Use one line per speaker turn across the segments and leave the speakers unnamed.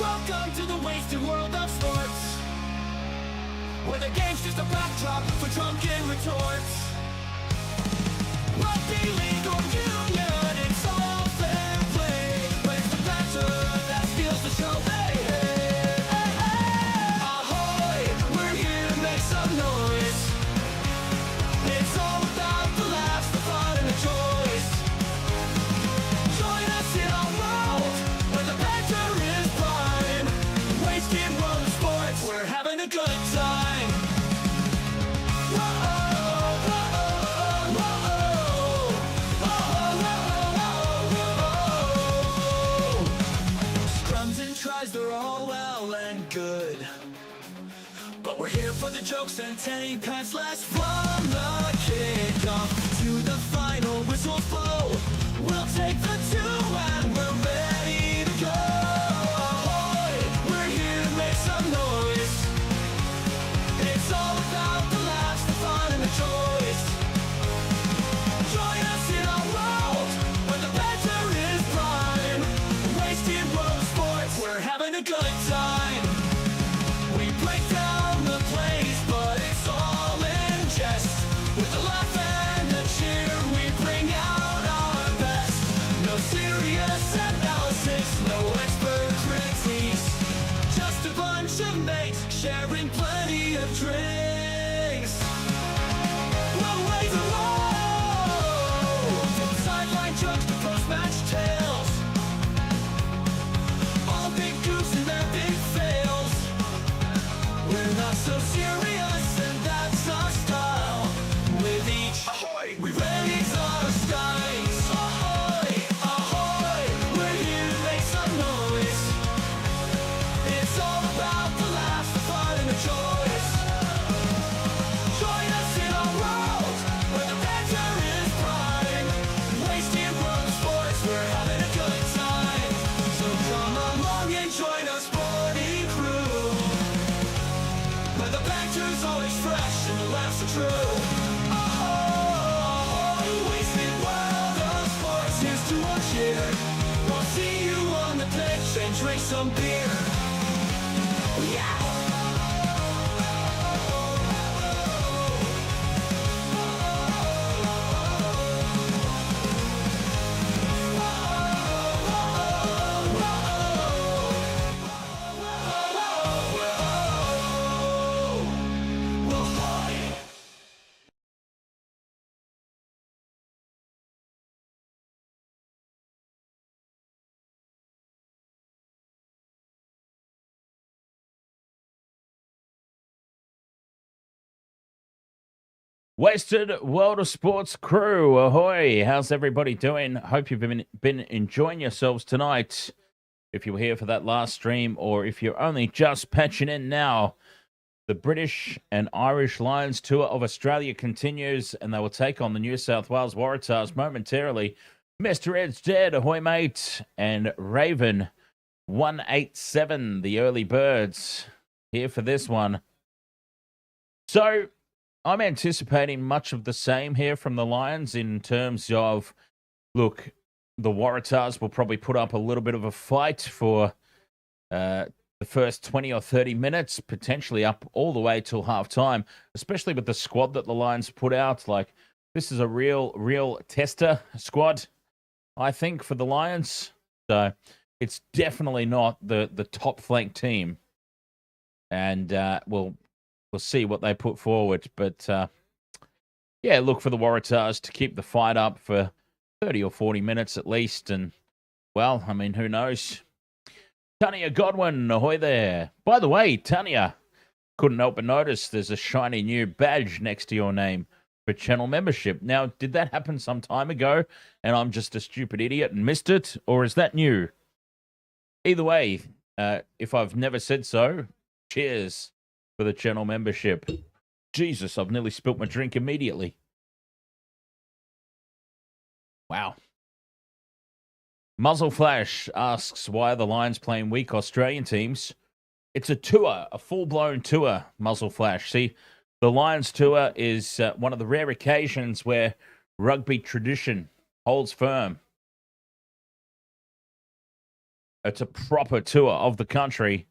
Welcome to the wasted world of sports, where the game's just a backdrop for drunken retorts. Rugby league or union, it's all fair play. But it's the banter that steals the show. Hey, hey, hey, hey. Ahoy, we're here to make some noise. It's all about the laughs, the fun, and the joys. Join us in our world, where the banter is prime. Wasted world of sports, we're having a good time. Scrums and tries, they're all well and good, but we're here for the jokes and 10 pants less. From the kickoff to the final whistle blow, we'll take the two and we're ready to go. Ahoy, we're here to make some noise. It's all about the laughs, the fun, and the joys. Join us in our world, where the banter is prime. Wasted world of sports, we're having a good time. We break down the plays, but it's all in jest. With the laugh and the cheer, we bring out our best. No serious analysis, no expert critiques, just a bunch of mates sharing plenty of drinks. We'll wait to roll, from sideline jokes to post-match tales. All big goofs and their big fails. We're not so serious, and that's our style. With each ahoy, we raise our skies. Ahoy, ahoy, we're here to make some noise. It's all about the laughs, the fun, and the joys. Join us in our world, where the banter is prime. Wasted world of sports, we're having a good time. So come along and join our sporty crew, where the banter's always fresh and the laughs are true. Oh, wasted world of sports, here's to our cheer. We'll see you on the pitch and drink some beer. Yeah!
Wasted World of Sports crew, ahoy! How's everybody doing? Hope you've been enjoying yourselves tonight. If you were here for that last stream, or if you're only just patching in now, the British and Irish Lions tour of Australia continues, and they will take on the New South Wales Waratahs momentarily. Mr. Ed's dead, ahoy mate, and Raven 187, the early birds, here for this one. So I'm anticipating much of the same here from the Lions in terms of, look, the Waratahs will probably put up a little bit of a fight for the first 20 or 30 minutes, potentially up all the way till half-time, especially with the squad that the Lions put out. Like, this is a real tester squad, I think, for the Lions. So it's definitely not the top flank team. And we'll see what they put forward. But, yeah, look for the Waratahs to keep the fight up for 30 or 40 minutes at least. And, well, I mean, who knows? Tanya Godwin, ahoy there. By the way, Tanya, couldn't help but notice there's a shiny new badge next to your name for channel membership. Now, did that happen some time ago and I'm just a stupid idiot and missed it? Or is that new? Either way, if I've never said so, cheers for the channel membership. Jesus, I've nearly spilt my drink immediately. Wow. Muzzle Flash asks, why are the Lions playing weak Australian teams? It's a tour, a full-blown tour, Muzzle Flash. See, the Lions tour is one of the rare occasions where rugby tradition holds firm. It's a proper tour of the country.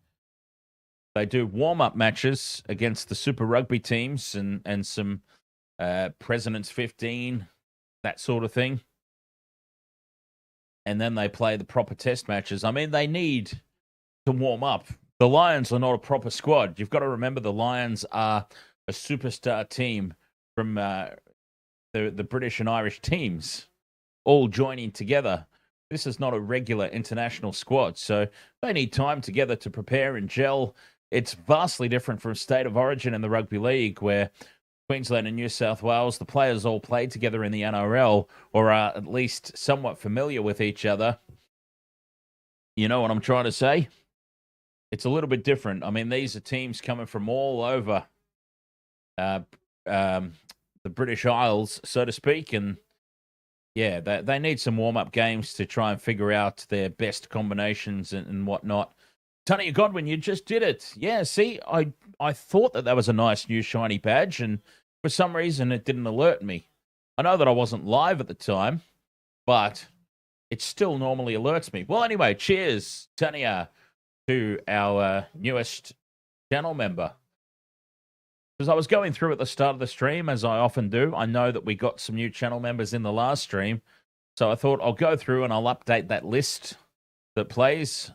They do warm-up matches against the Super Rugby teams and some President's 15, that sort of thing. And then they play the proper test matches. I mean, they need to warm up. The Lions are not a proper squad. You've got to remember the Lions are a superstar team from the British and Irish teams all joining together. This is not a regular international squad, so they need time together to prepare and gel. It's vastly different from State of Origin in the Rugby League, where Queensland and New South Wales, the players all play together in the NRL or are at least somewhat familiar with each other. You know what I'm trying to say? It's a little bit different. I mean, these are teams coming from all over the British Isles, so to speak, and yeah, they need some warm-up games to try and figure out their best combinations and whatnot. Tony Godwin, you just did it. Yeah, see, I thought that was a nice new shiny badge, and for some reason it didn't alert me. I know that I wasn't live at the time, but it still normally alerts me. Well, anyway, cheers, Tania, to our newest channel member. Because I was going through at the start of the stream, as I often do. I know that we got some new channel members in the last stream, so I thought I'll go through and I'll update that list that plays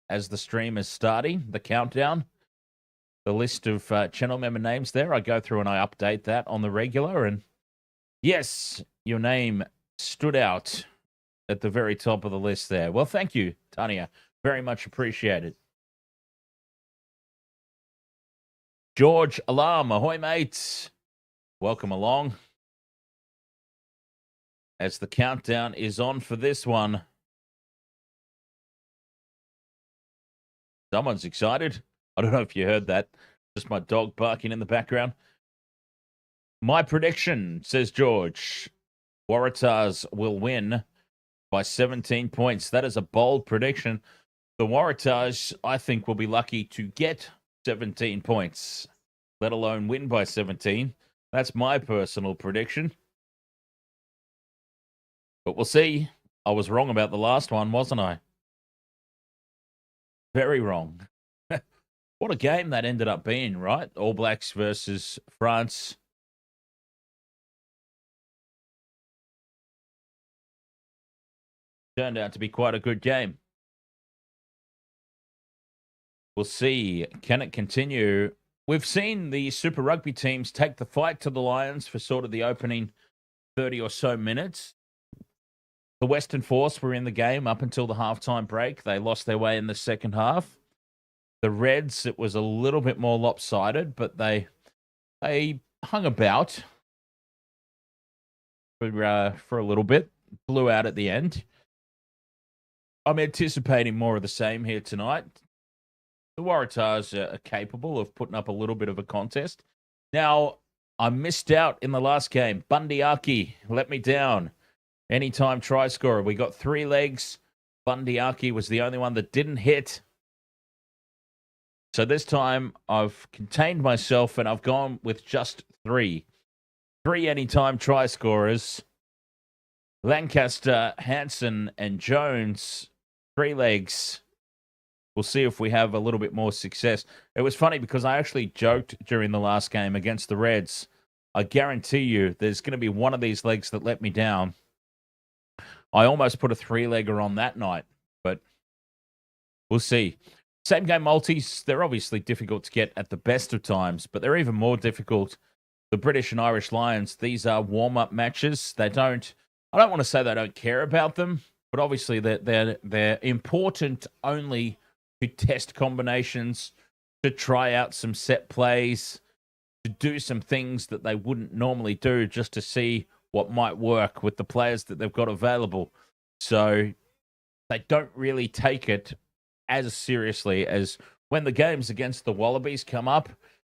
as the stream is starting, the countdown, the list of channel member names there. I go through and I update that on the regular. And yes, your name stood out at the very top of the list there. Well, thank you, Tania. Very much appreciated. George Alarm, ahoy, mates. Welcome along. As the countdown is on for this one. Someone's excited. I don't know if you heard that. Just my dog barking in the background. My prediction, says George, Waratahs will win by 17 points. That is a bold prediction. The Waratahs, I think, will be lucky to get 17 points, let alone win by 17. That's my personal prediction. But we'll see. I was wrong about the last one, wasn't I? Very wrong. What a game that ended up being, right? All Blacks versus France. Turned out to be quite a good game. We'll see. Can it continue? We've seen the Super Rugby teams take the fight to the Lions for sort of the opening 30 or so minutes. The Western Force were in the game up until the halftime break. They lost their way in the second half. The Reds, it was a little bit more lopsided, but they hung about for a little bit. Blew out at the end. I'm anticipating more of the same here tonight. The Waratahs are capable of putting up a little bit of a contest. Now, I missed out in the last game. Bundyaki let me down. Anytime try scorer. We got 3 legs. Bundyaki was the only one that didn't hit. So this time I've contained myself and I've gone with just 3. 3 anytime try scorers. Lancaster, Hansen, and Jones. 3 legs. We'll see if we have a little bit more success. It was funny because I actually joked during the last game against the Reds. I guarantee you there's going to be one of these legs that let me down. I almost put a 3-legger on that night, but we'll see. Same game multis, they're obviously difficult to get at the best of times, but they're even more difficult. The British and Irish Lions, these are warm-up matches. I don't want to say they don't care about them, but obviously they're important only to test combinations, to try out some set plays, to do some things that they wouldn't normally do just to see what might work with the players that they've got available. So they don't really take it as seriously as when the games against the Wallabies come up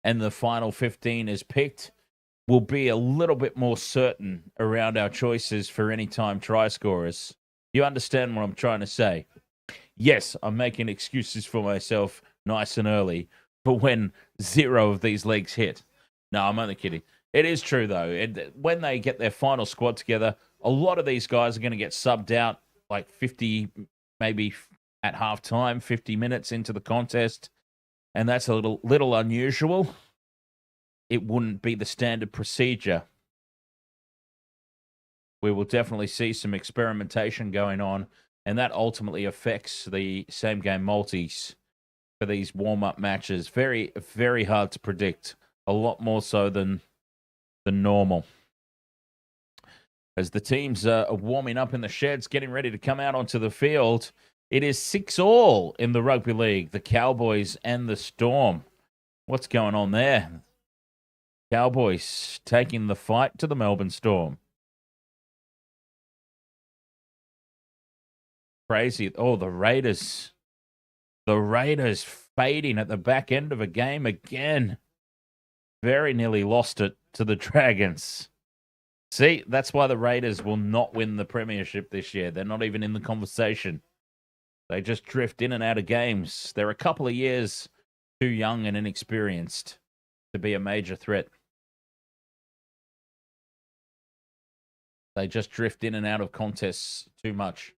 and the final 15 is picked. We'll be a little bit more certain around our choices for any time try scorers. You understand what I'm trying to say? Yes, I'm making excuses for myself nice and early for when 0 of these legs hit. No, I'm only kidding. It is true, though. When they get their final squad together, a lot of these guys are going to get subbed out like 50, maybe at halftime, 50 minutes into the contest, and that's a little unusual. It wouldn't be the standard procedure. We will definitely see some experimentation going on, and that ultimately affects the same-game multis for these warm-up matches. Very, very hard to predict, a lot more so than normal. As the teams are warming up in the sheds, getting ready to come out onto the field, it is 6-all in the Rugby League, the Cowboys and the Storm. What's going on there? Cowboys taking the fight to the Melbourne Storm. Crazy. Oh, the Raiders. The Raiders fading at the back end of a game again. Very nearly lost it to the Dragons. See, that's why the Raiders will not win the premiership this year. They're not even in the conversation. They just drift in and out of games. They're a couple of years too young and inexperienced to be a major threat. They just drift in and out of contests too much.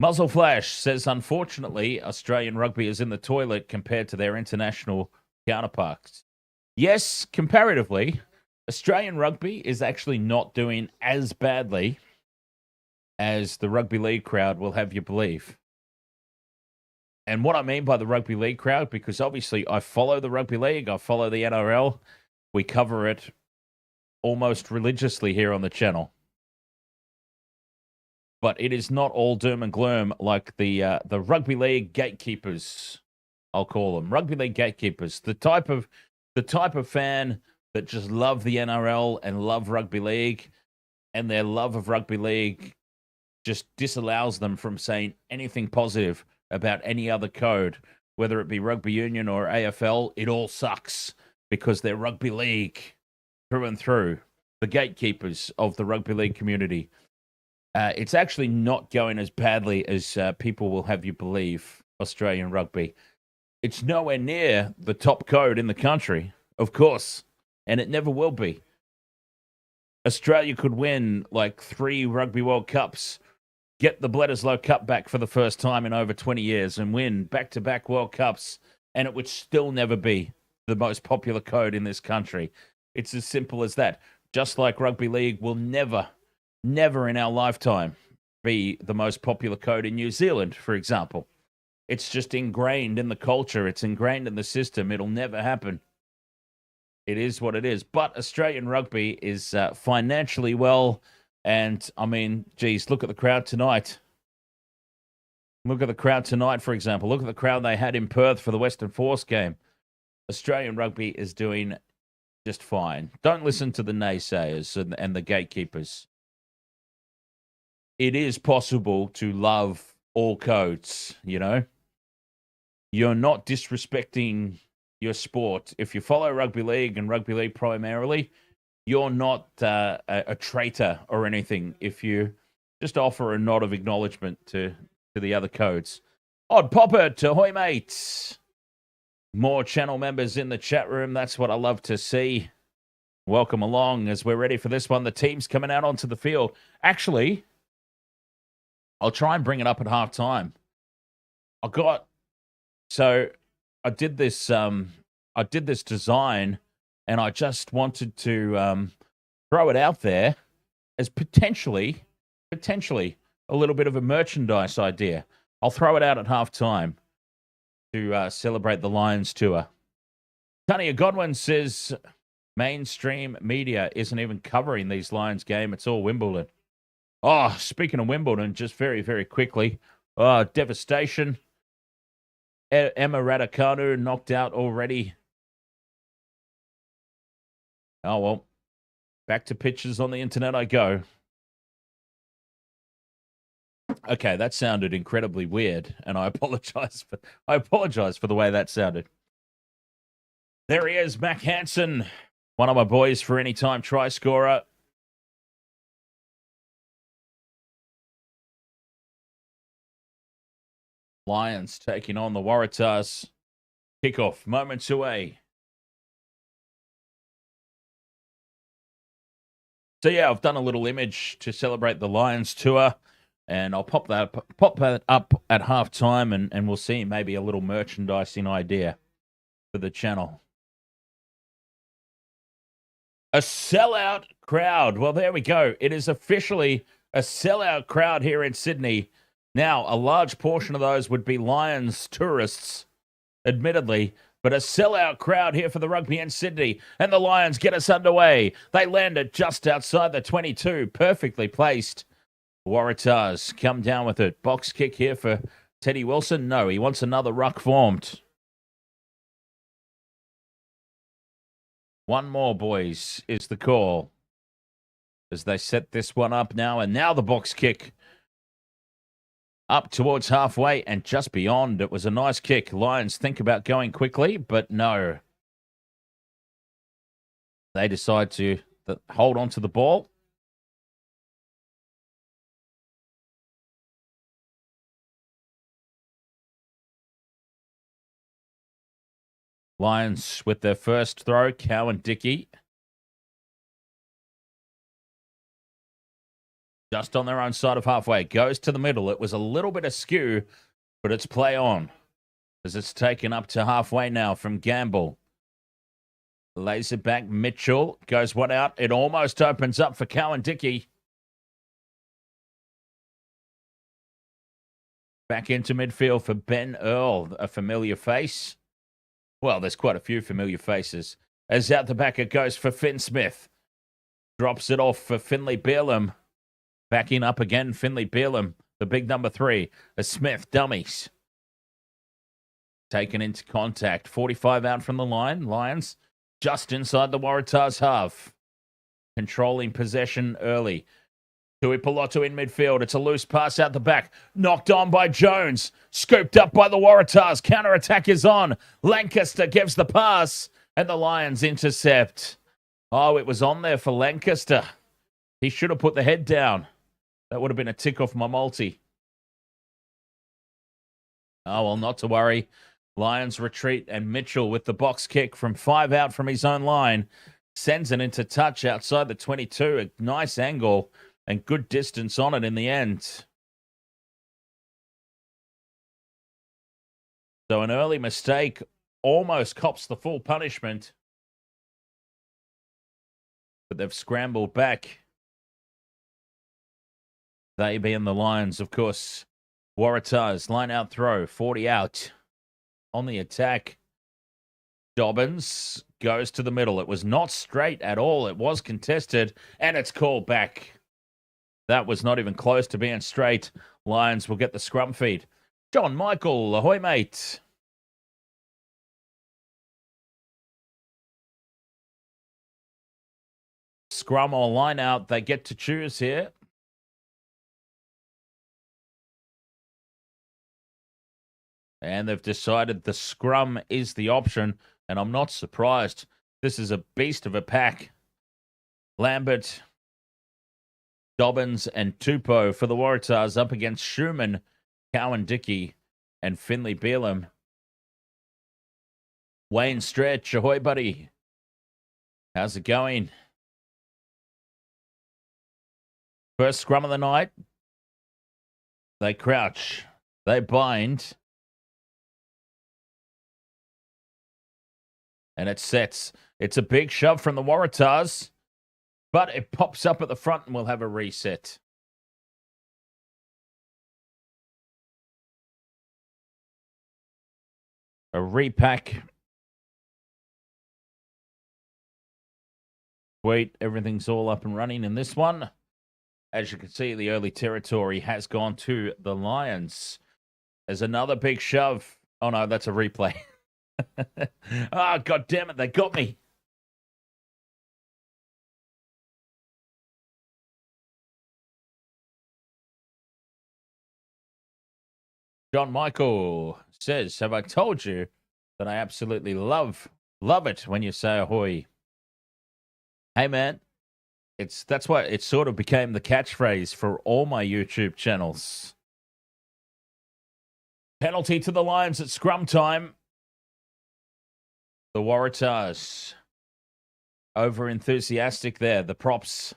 Muzzle Flash says, unfortunately, Australian rugby is in the toilet compared to their international counterparts. Yes, comparatively, Australian rugby is actually not doing as badly as the rugby league crowd will have you believe. And what I mean by the rugby league crowd, because obviously I follow the rugby league, I follow the NRL, we cover it almost religiously here on the channel. But it is not all doom and gloom like the rugby league gatekeepers, I'll call them. Rugby league gatekeepers. The type of fan that just love the NRL and love rugby league, and their love of rugby league just disallows them from saying anything positive about any other code, whether it be rugby union or AFL. It all sucks because they're rugby league through and through. The gatekeepers of the rugby league community. It's actually not going as badly as people will have you believe, Australian rugby. It's nowhere near the top code in the country, of course, and it never will be. Australia could win like 3 Rugby World Cups, get the Bledisloe Cup back for the first time in over 20 years, and win back-to-back World Cups, and it would still never be the most popular code in this country. It's as simple as that. Just like rugby league will never in our lifetime be the most popular code in New Zealand, for example. It's just ingrained in the culture. It's ingrained in the system. It'll never happen. It is what it is. But Australian rugby is financially well. And, I mean, geez, look at the crowd tonight. Look at the crowd tonight, for example. Look at the crowd they had in Perth for the Western Force game. Australian rugby is doing just fine. Don't listen to the naysayers and the gatekeepers. It is possible to love all codes, you know? You're not disrespecting your sport. If you follow rugby league and rugby league primarily, you're not a traitor or anything if you just offer a nod of acknowledgement to the other codes. Odd Popper, ahoy mates. More channel members in the chat room. That's what I love to see. Welcome along as we're ready for this one. The team's coming out onto the field. Actually, I'll try and bring it up at halftime. I did this design, and I just wanted to throw it out there as potentially a little bit of a merchandise idea. I'll throw it out at halftime to celebrate the Lions tour. Tanya Godwin says mainstream media isn't even covering these Lions game. It's all Wimbledon. Oh, speaking of Wimbledon, just very, very quickly. Devastation. Emma Raducanu knocked out already. Oh, well. Back to pictures on the internet I go. Okay, that sounded incredibly weird, and I apologize for the way that sounded. There he is, Mac Hansen, one of my boys for any time try scorer. Lions taking on the Waratahs. Kickoff moments away. So yeah, I've done a little image to celebrate the Lions tour. And I'll pop that up at halftime, and we'll see maybe a little merchandising idea for the channel. A sellout crowd. Well, there we go. It is officially a sellout crowd here in Sydney. Now, a large portion of those would be Lions tourists, admittedly, but a sellout crowd here for the rugby in Sydney. And the Lions get us underway. They land it just outside the 22, perfectly placed. Waratahs come down with it. Box kick here for Teddy Wilson. No, he wants another ruck formed. One more, boys, is the call. As they set this one up now. And now the box kick up towards halfway and just beyond. It was a nice kick. Lions think about going quickly, but no. They decide to hold on to the ball. Lions with their first throw, Cowan-Dickie. Just on their own side of halfway. Goes to the middle. It was a little bit askew, but it's play on. As it's taken up to halfway now from Gamble. Lays it back. Mitchell goes one out. It almost opens up for Cowan-Dickie. Back into midfield for Ben Earl, a familiar face. Well, there's quite a few familiar faces. As out the back it goes for Finn Smith. Drops it off for Finley Beerlam. Backing up again, Finley Beerlam, the big number 3. As Smith dummies. Taken into contact. 45 out from the line. Lions just inside the Waratahs half. Controlling possession early. Tuipolotu in midfield. It's a loose pass out the back. Knocked on by Jones. Scooped up by the Waratahs. Counter-attack is on. Lancaster gives the pass. And the Lions intercept. Oh, it was on there for Lancaster. He should have put the head down. That would have been a tick off my multi. Oh, well, not to worry. Lions retreat, and Mitchell with the box kick from 5 out from his own line. Sends it into touch outside the 22. A nice angle. And good distance on it in the end. So an early mistake almost cops the full punishment. But they've scrambled back. They being the Lions, of course. Waratahs, line out throw, 40 out. On the attack. Dobbins goes to the middle. It was not straight at all. It was contested, and it's called back. That was not even close to being straight. Lions will get the scrum feed. John Michael, ahoy, mate. Scrum or line out, they get to choose here. And they've decided the scrum is the option, and I'm not surprised. This is a beast of a pack. Lambert, Dobbins and Tupou for the Waratahs up against Schumann, Cowan-Dickie, and Finley Beerlam. Wayne Stretch, ahoy, buddy. How's it going? First scrum of the night. They crouch. They bind. And it sets. It's a big shove from the Waratahs. But it pops up at the front and we'll have a reset. A repack. Sweet. Everything's all up and running in this one. As you can see, the early territory has gone to the Lions. There's another big shove. Oh, no, that's a replay. Ah, God damn it. They got me. John Michael says, have I told you that I absolutely love it when you say ahoy? Hey, man, that's why it sort of became the catchphrase for all my YouTube channels. Penalty to the Lions at scrum time. The Waratahs over enthusiastic there. The props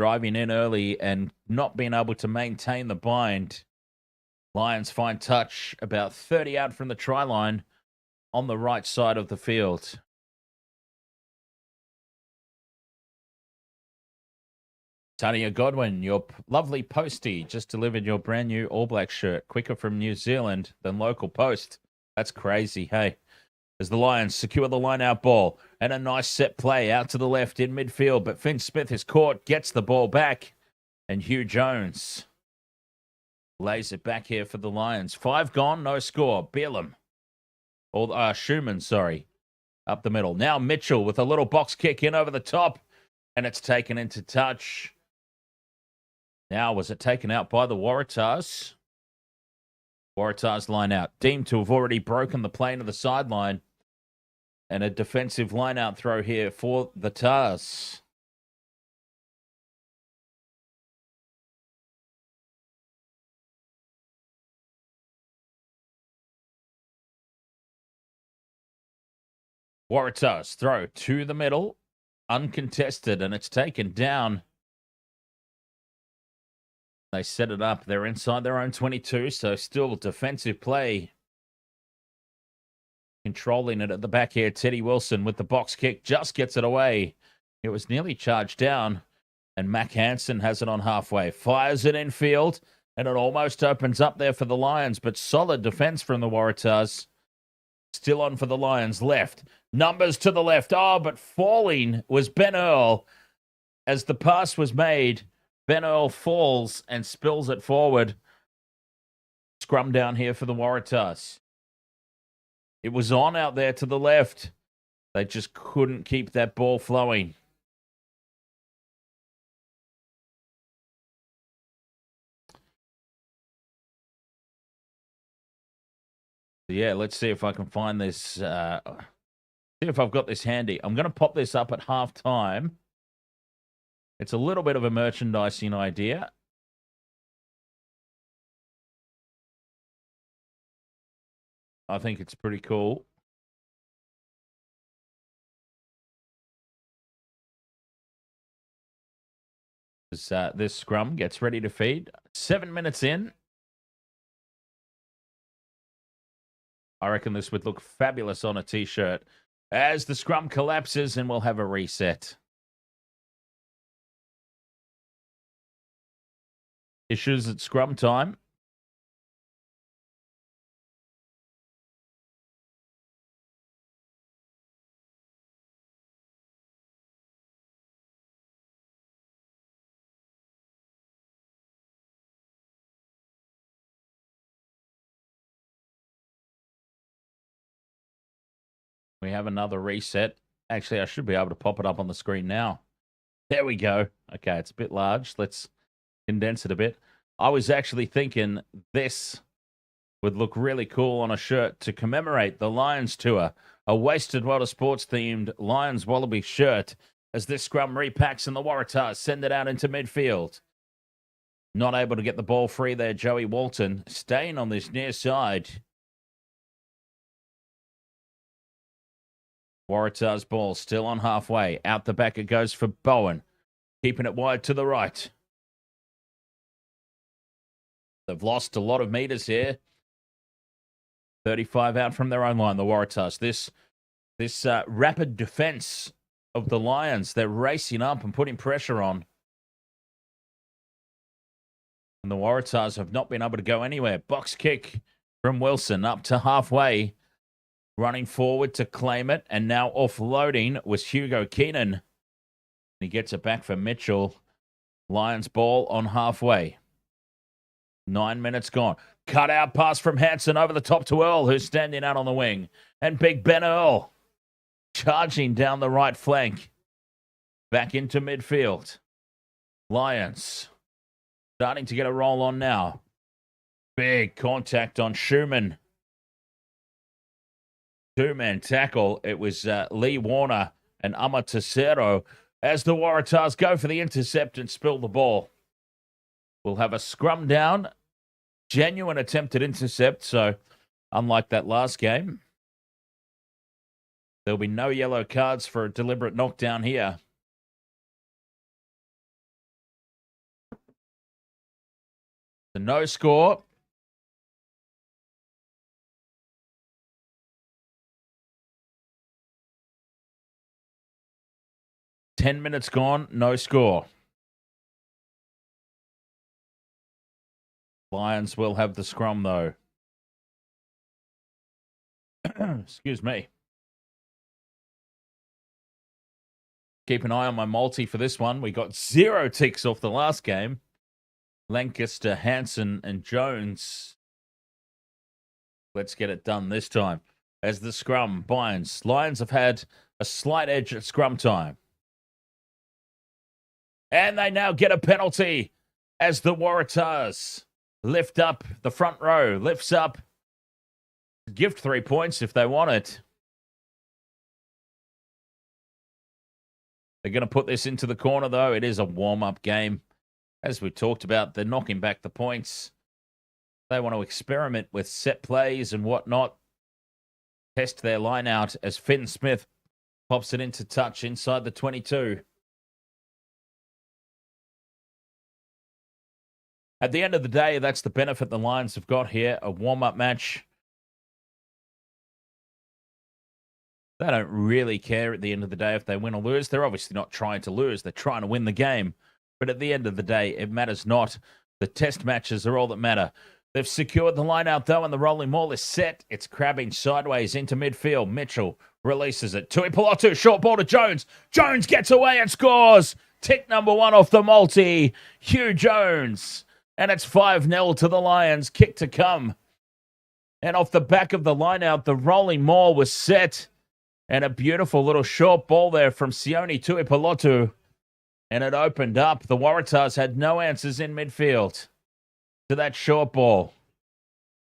driving in early and not being able to maintain the bind. Lions find touch about 30 out from the try line on the right side of the field. Tania Godwin, your lovely postie, just delivered your brand new All Black shirt quicker from New Zealand than local post. That's crazy, hey. As the Lions secure the line-out ball and a nice set play out to the left in midfield, but Finn Smith is caught, gets the ball back, and Hugh Jones lays it back here for the Lions. 5 gone, no score. Beerlam, or Schumann, sorry, up the middle. Now Mitchell with a little box kick in over the top, and it's taken into touch. Now, was it taken out by the Waratahs? Waratahs line out, deemed to have already broken the plane of the sideline. And a defensive line-out throw here for the Tahs. Waratahs throw to the middle, uncontested, and it's taken down. They set it up. They're inside their own 22, so still defensive play. Controlling it at the back here, Teddy Wilson with the box kick just gets it away. It was nearly charged down, and Mac Hansen has it on halfway. Fires it in field, and it almost opens up there for the Lions, but solid defense from the Waratahs. Still on for the Lions. Left. Numbers to the left. Oh, but falling was Ben Earl. As the pass was made, Ben Earl falls and spills it forward. Scrum down here for the Waratahs. It was on out there to the left. They just couldn't keep that ball flowing. Yeah, let's see if I can find this. See if I've got this handy. I'm going to pop this up at halftime. It's a little bit of a merchandising idea. I think it's pretty cool. This scrum gets ready to feed. 7 minutes in. I reckon this would look fabulous on a t-shirt as the scrum collapses, and we'll have a reset. Issues at scrum time. We have another reset. Actually, I should be able to pop it up on the screen now. There we go. Okay, it's a bit large. Let's condense it a bit. I was actually thinking this would look really cool on a shirt to commemorate the Lions tour. A Wasted Water Sports themed Lions Wallaby shirt as this scrum repacks and the Waratahs send it out into midfield. Not able to get the ball free there, Joey Walton. Staying on this near side. Waratahs ball still on halfway. Out the back it goes for Bowen. Keeping it wide to the right. They've lost a lot of meters here. 35 out from their own line, the Waratahs. This rapid defense of the Lions. They're racing up and putting pressure on. And the Waratahs have not been able to go anywhere. Box kick from Wilson up to halfway. Running forward to claim it, and now offloading was Hugo Keenan. He gets it back for Mitchell. Lions ball on halfway. 9 minutes gone. Cut out pass from Hansen over the top to Earl, who's standing out on the wing. And Big Ben Earl charging down the right flank. Back into midfield. Lions starting to get a roll on now. Big contact on Schumann. Two-man tackle. It was Lee Warner and Ama Tesero as the Waratahs go for the intercept and spill the ball. We'll have a scrum down. Genuine attempted intercept, so unlike that last game, there'll be no yellow cards for a deliberate knockdown here. The no score. Ten minutes gone, no score. Lions will have the scrum, though. Excuse me. Keep an eye on my multi for this one. We got 0 ticks off the last game. Lancaster, Hansen, and Jones. Let's get it done this time. As the scrum binds, Lions have had a slight edge at scrum time. And they now get a penalty as the Waratahs lift up the front row, lifts up. Give 3 points if they want it. They're going to put this into the corner, though. It is a warm-up game. As we talked about, they're knocking back the points. They want to experiment with set plays and whatnot. Test their line out as Finn Smith pops it into touch inside the 22. At the end of the day, that's the benefit the Lions have got here. A warm-up match. They don't really care at the end of the day if they win or lose. They're obviously not trying to lose. They're trying to win the game. But at the end of the day, it matters not. The test matches are all that matter. They've secured the line out, though, and the rolling maul is set. It's crabbing sideways into midfield. Mitchell releases it. Tui Pilotu, short ball to Jones. Jones gets away and scores. Tick number 1 off the multi. Hugh Jones. And it's 5-0 to the Lions. Kick to come. And off the back of the line out, the rolling maul was set. And a beautiful little short ball there from Sione Tui Pilotu. And it opened up. The Waratahs had no answers in midfield to that short ball.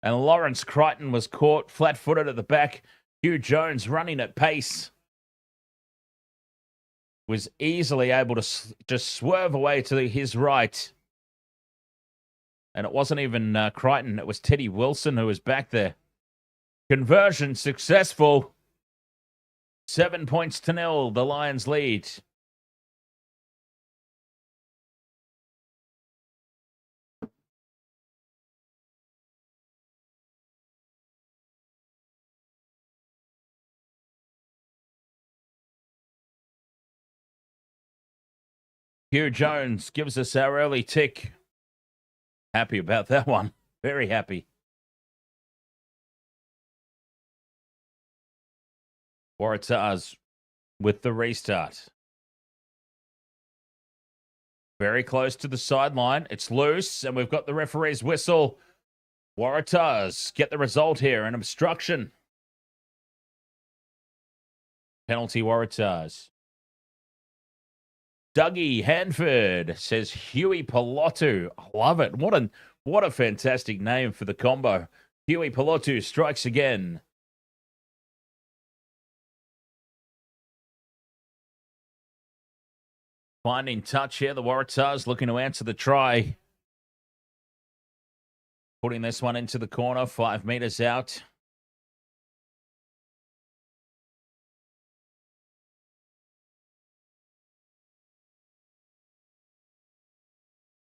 And Lawrence Crichton was caught flat-footed at the back. Hugh Jones running at pace was easily able to just swerve away to his right. And it wasn't even Crichton. It was Teddy Wilson who was back there. Conversion successful. 7 points to 0. The Lions lead. Hugh Jones gives us our early tick. Happy about that one. Very happy. Waratahs with the restart. Very close to the sideline. It's loose, and we've got the referee's whistle. Waratahs get the result here, an obstruction. Penalty Waratahs. Dougie Hanford says Huey Pilotu. I love it. What a fantastic name for the combo. Huey Pilotu strikes again. Finding touch here. The Waratahs looking to answer the try. Putting this one into the corner, 5 meters out.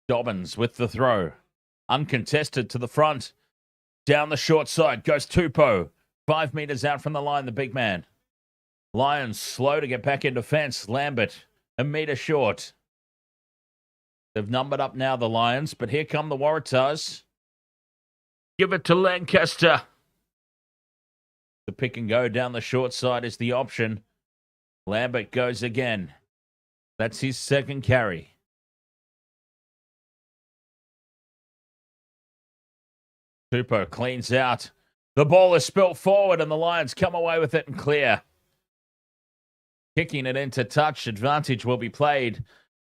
Dobbins with the throw. Uncontested to the front. Down the short side goes Tupou. 5 meters out from the line, the big man. Lions slow to get back into fence. Lambert, a meter short. They've numbered up now, the Lions, but here come the Waratahs. Give it to Lancaster. The pick and go down the short side is the option. Lambert goes again. That's his second carry. Tupou cleans out. The ball is spilt forward and the Lions come away with it and clear. Kicking it into touch. Advantage will be played.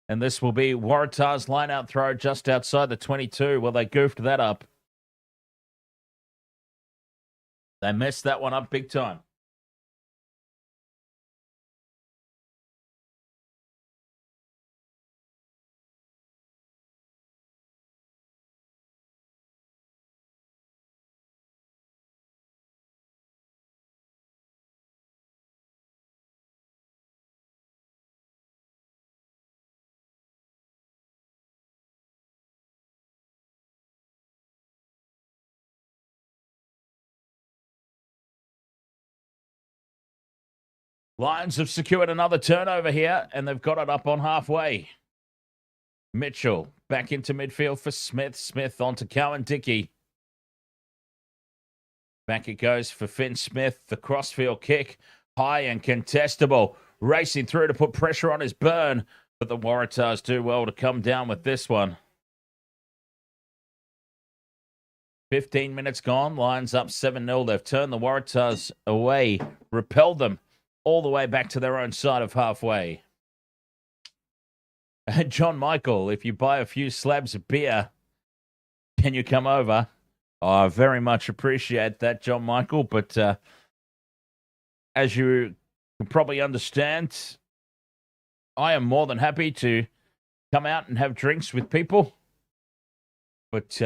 And this will be Waratahs line-out throw just outside the 22. Well, they goofed that up. They messed that one up big time. Lions have secured another turnover here, and they've got it up on halfway. Mitchell back into midfield for Smith. Smith onto Cowan Dickey. Back it goes for Finn Smith. The crossfield kick, high and contestable. Racing through to put pressure on his burn, but the Waratahs do well to come down with this one. 15 minutes gone. Lions up 7-0. They've turned the Waratahs away, repelled them all the way back to their own side of halfway. John Michael, if you buy a few slabs of beer, can you come over? I very much appreciate that, John Michael. But as you can probably understand, I am more than happy to come out and have drinks with people. But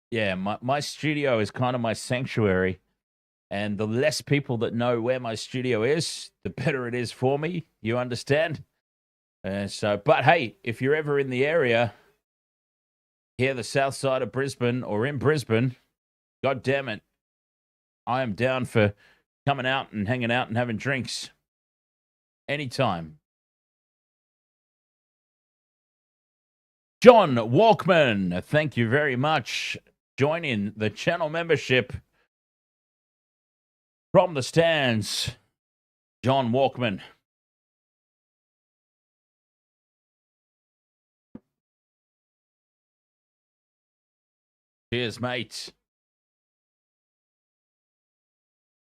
yeah, my studio is kind of my sanctuary. And the less people that know where my studio is, the better it is for me. You understand? But hey, if you're ever in the area, here the south side of Brisbane or in Brisbane, God damn it, I am down for coming out and hanging out and having drinks anytime. John Walkman, thank you very much. Joining the channel membership from the stands, John Walkman. Cheers, mate.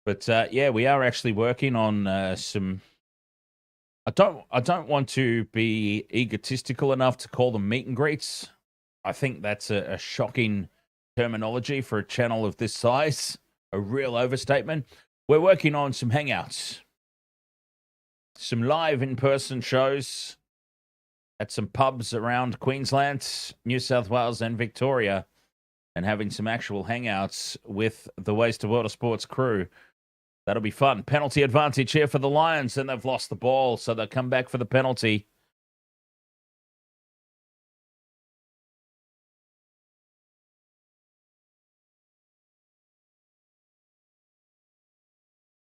But yeah, we are actually working on some. I don't want to be egotistical enough to call them meet and greets. I think that's a shocking terminology for a channel of this size. A real overstatement. We're working on some hangouts, some live in-person shows at some pubs around Queensland, New South Wales, and Victoria, and having some actual hangouts with the Waste of Water Sports crew. That'll be fun. Penalty advantage here for the Lions, and they've lost the ball, so they'll come back for the penalty.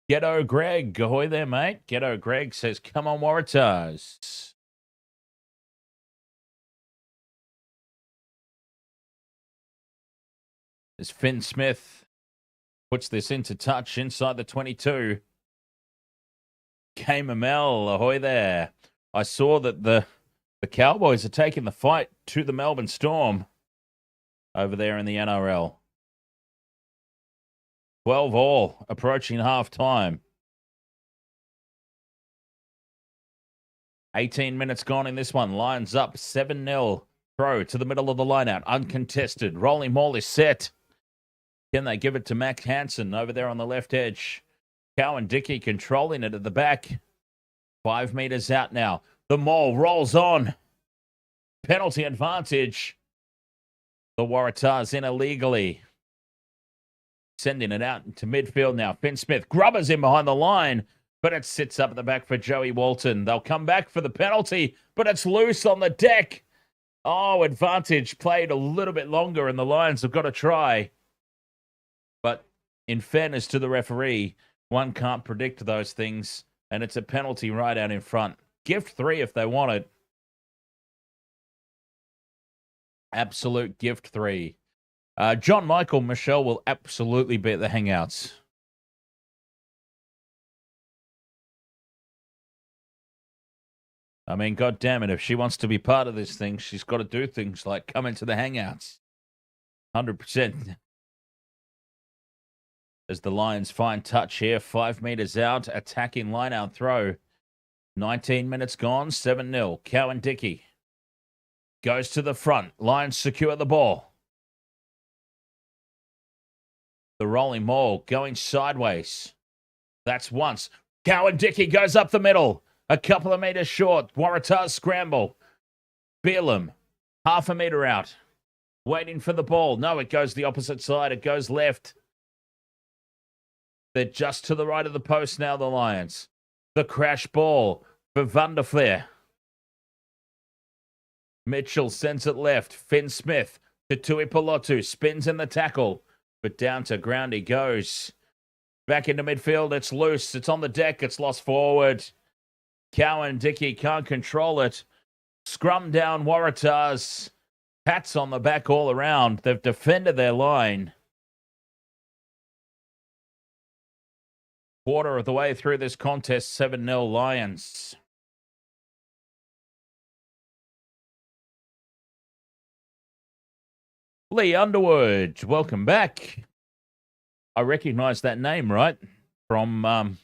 Ghetto Greg, ahoy there, mate. Ghetto Greg says, come on, Waratahs. As Finn Smith puts this into touch inside the 22. K. Mamel, ahoy there. I saw that the Cowboys are taking the fight to the Melbourne Storm over there in the NRL. 12 all, approaching half-time. 18 minutes gone in this one. Lions up 7-0. Throw to the middle of the line-out. Uncontested. Rolling maul is set. Can they give it to Mac Hansen over there on the left edge? Cowan Dickey controlling it at the back. 5 meters out now. The maul rolls on. Penalty advantage. The Waratahs in illegally. Sending it out into midfield now. Finn Smith grubbers in behind the line, but it sits up at the back for Joey Walton. They'll come back for the penalty, but it's loose on the deck. Oh, advantage played a little bit longer, and the Lions have got to try. But in fairness to the referee, one can't predict those things, and it's a penalty right out in front. Gift 3 if they want it. Absolute gift 3. John Michael, Michelle will absolutely be at the Hangouts. I mean, God damn it, if she wants to be part of this thing, she's got to do things like come into the Hangouts. 100%. As the Lions find touch here, 5 meters out, attacking line-out throw. 19 minutes gone, 7-0. Cowan Dickey goes to the front. Lions secure the ball. The rolling maul going sideways. That's once. Cowan Dickey goes up the middle. A couple of meters short. Waratahs scramble. Beerlam, half a meter out. Waiting for the ball. No, it goes the opposite side. It goes left. They're just to the right of the post now, the Lions. The crash ball for Vanderflair. Mitchell sends it left. Finn Smith to Tuipulotu. Spins in the tackle. But down to ground he goes. Back into midfield. It's loose. It's on the deck. It's lost forward. Cowan Dickey can't control it. Scrum down Waratahs. Pats on the back all around. They've defended their line. Quarter of the way through this contest, 7-0 Lions. Lee Underwood, welcome back. I recognize that name, right? From,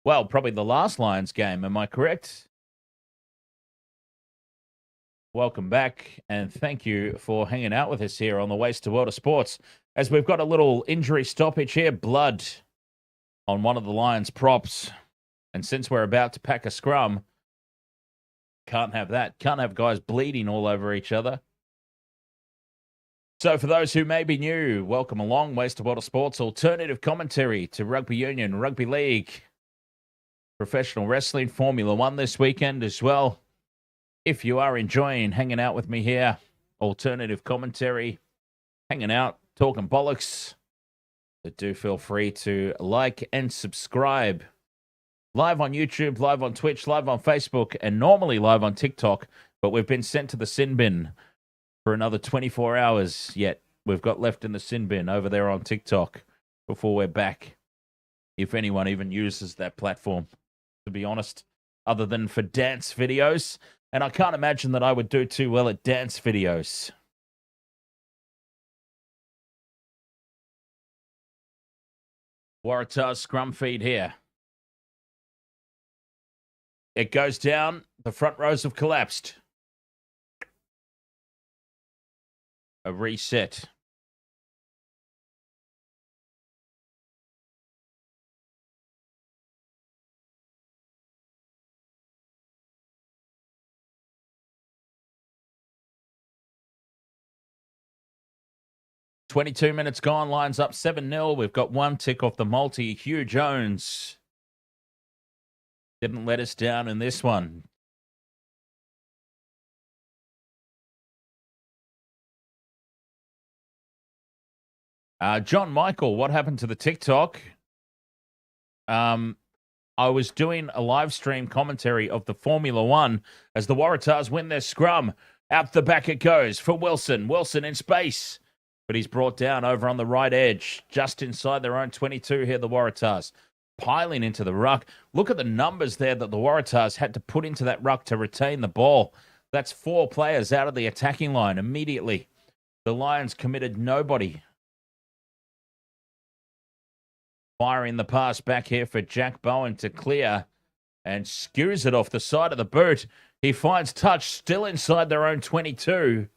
well, probably the last Lions game. Am I correct? Welcome back, and thank you for hanging out with us here on the Waste to World of Sports. As we've got a little injury stoppage here, blood on one of the Lions' props. And since we're about to pack a scrum, can't have that. Can't have guys bleeding all over each other. So for those who may be new, welcome along. Waste of Water Sports, alternative commentary to rugby union, rugby league, professional wrestling, Formula One this weekend as well. If you are enjoying hanging out with me here, alternative commentary, hanging out, talking bollocks, do feel free to like and subscribe. Live on YouTube, live on Twitch, live on Facebook, and normally live on TikTok, but we've been sent to the sin bin for another 24 hours yet. We've got left in the sin bin over there on TikTok before we're back. If anyone even uses that platform, to be honest, other than for dance videos. And I can't imagine that I would do too well at dance videos. Waratahs scrum feed here. It goes down. The front rows have collapsed. A reset. $22 gone. Lions up 7-0. We've got one tick off the multi. Hugh Jones didn't let us down in this one. John Michael, what happened to the TikTok? I was doing a live stream commentary of the Formula One as the Waratahs win their scrum. Out the back it goes for Wilson. Wilson in space. But he's brought down over on the right edge, just inside their own 22 here, the Waratahs. Piling into the ruck. Look at the numbers there that the Waratahs had to put into that ruck to retain the ball. That's 4 players out of the attacking line immediately. The Lions committed nobody. Firing the pass back here for Jack Bowen to clear and skews it off the side of the boot. He finds touch still inside their own 22.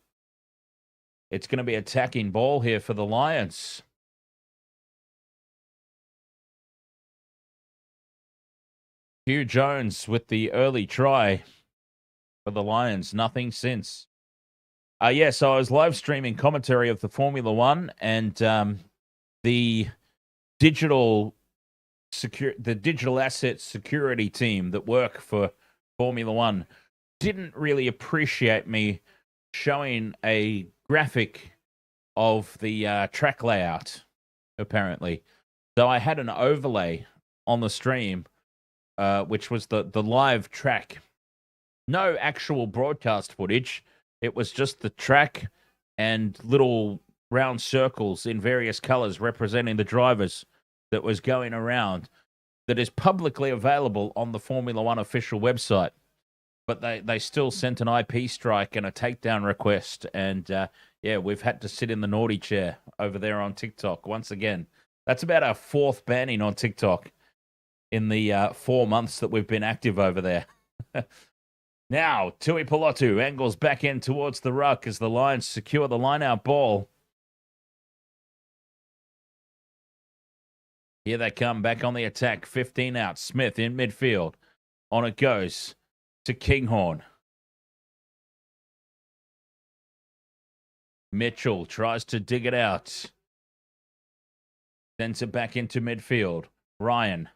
It's going to be attacking ball here for the Lions. Hugh Jones with the early try for the Lions. Nothing since. So I was live streaming commentary of the Formula One, and the digital asset security team that work for Formula One didn't really appreciate me showing a graphic of the track layout, apparently. So I had an overlay on the stream, which was the live track. No actual broadcast footage. It was just the track and little round circles in various colors representing the drivers that was going around, that is publicly available on the Formula One official website. But they still sent an IP strike and a takedown request. And, we've had to sit in the naughty chair over there on TikTok once again. That's about our 4th banning on TikTok in the 4 months that we've been active over there. Now, Tui Pelotu angles back in towards the ruck as the Lions secure the line-out ball. Here they come back on the attack. 15 out. Smith in midfield. On it goes to Kinghorn. Mitchell tries to dig it out. Sends it back into midfield. Ryan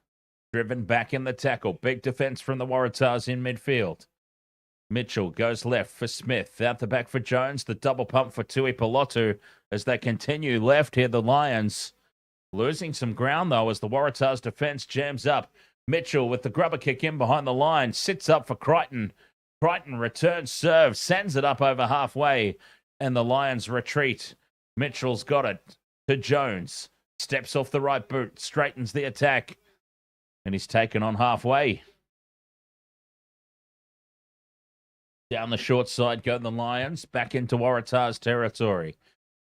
driven back in the tackle. Big defense from the Waratahs in midfield. Mitchell goes left for Smith. Out the back for Jones. The double pump for Tui Pelotu as they continue left here. The Lions Losing some ground, though, as the Waratahs defense jams up. Mitchell with the grubber kick in behind the line. Sits up for Crichton. Crichton returns serve. Sends it up over halfway. And the Lions retreat. Mitchell's got it to Jones. Steps off the right boot. Straightens the attack. And he's taken on halfway. Down the short side go the Lions. Back into Waratahs territory.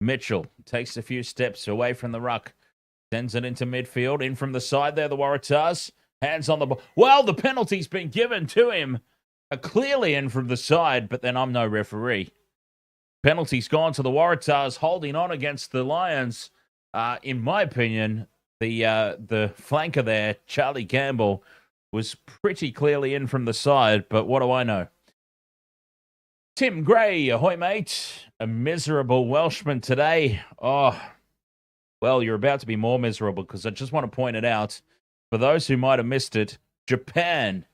Mitchell takes a few steps away from the ruck. Sends it into midfield. In from the side there, the Waratahs. Hands on the ball. Well, the penalty's been given to him. Clearly in from the side, but then I'm no referee. Penalty's gone to the Waratahs, holding on against the Lions. In my opinion, the flanker there, Charlie Campbell, was pretty clearly in from the side, but what do I know? Tim Gray, ahoy, mate. A miserable Welshman today. Oh, well, you're about to be more miserable because I just want to point it out. For those who might have missed it, Japan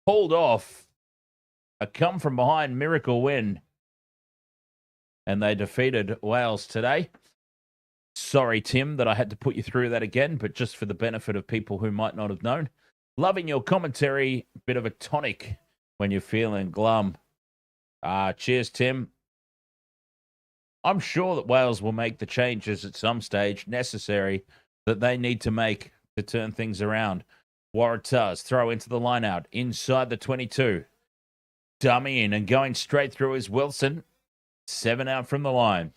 pulled off a come-from-behind miracle win, and they defeated Wales today. Sorry, Tim, that I had to put you through that again, but just for the benefit of people who might not have known. Loving your commentary, bit of a tonic when you're feeling glum. Cheers, Tim. I'm sure that Wales will make the changes at some stage necessary that they need to make to turn things around. Waratahs throw into the line out inside the 22. Dummy in and going straight through is Wilson. 7 out from the line.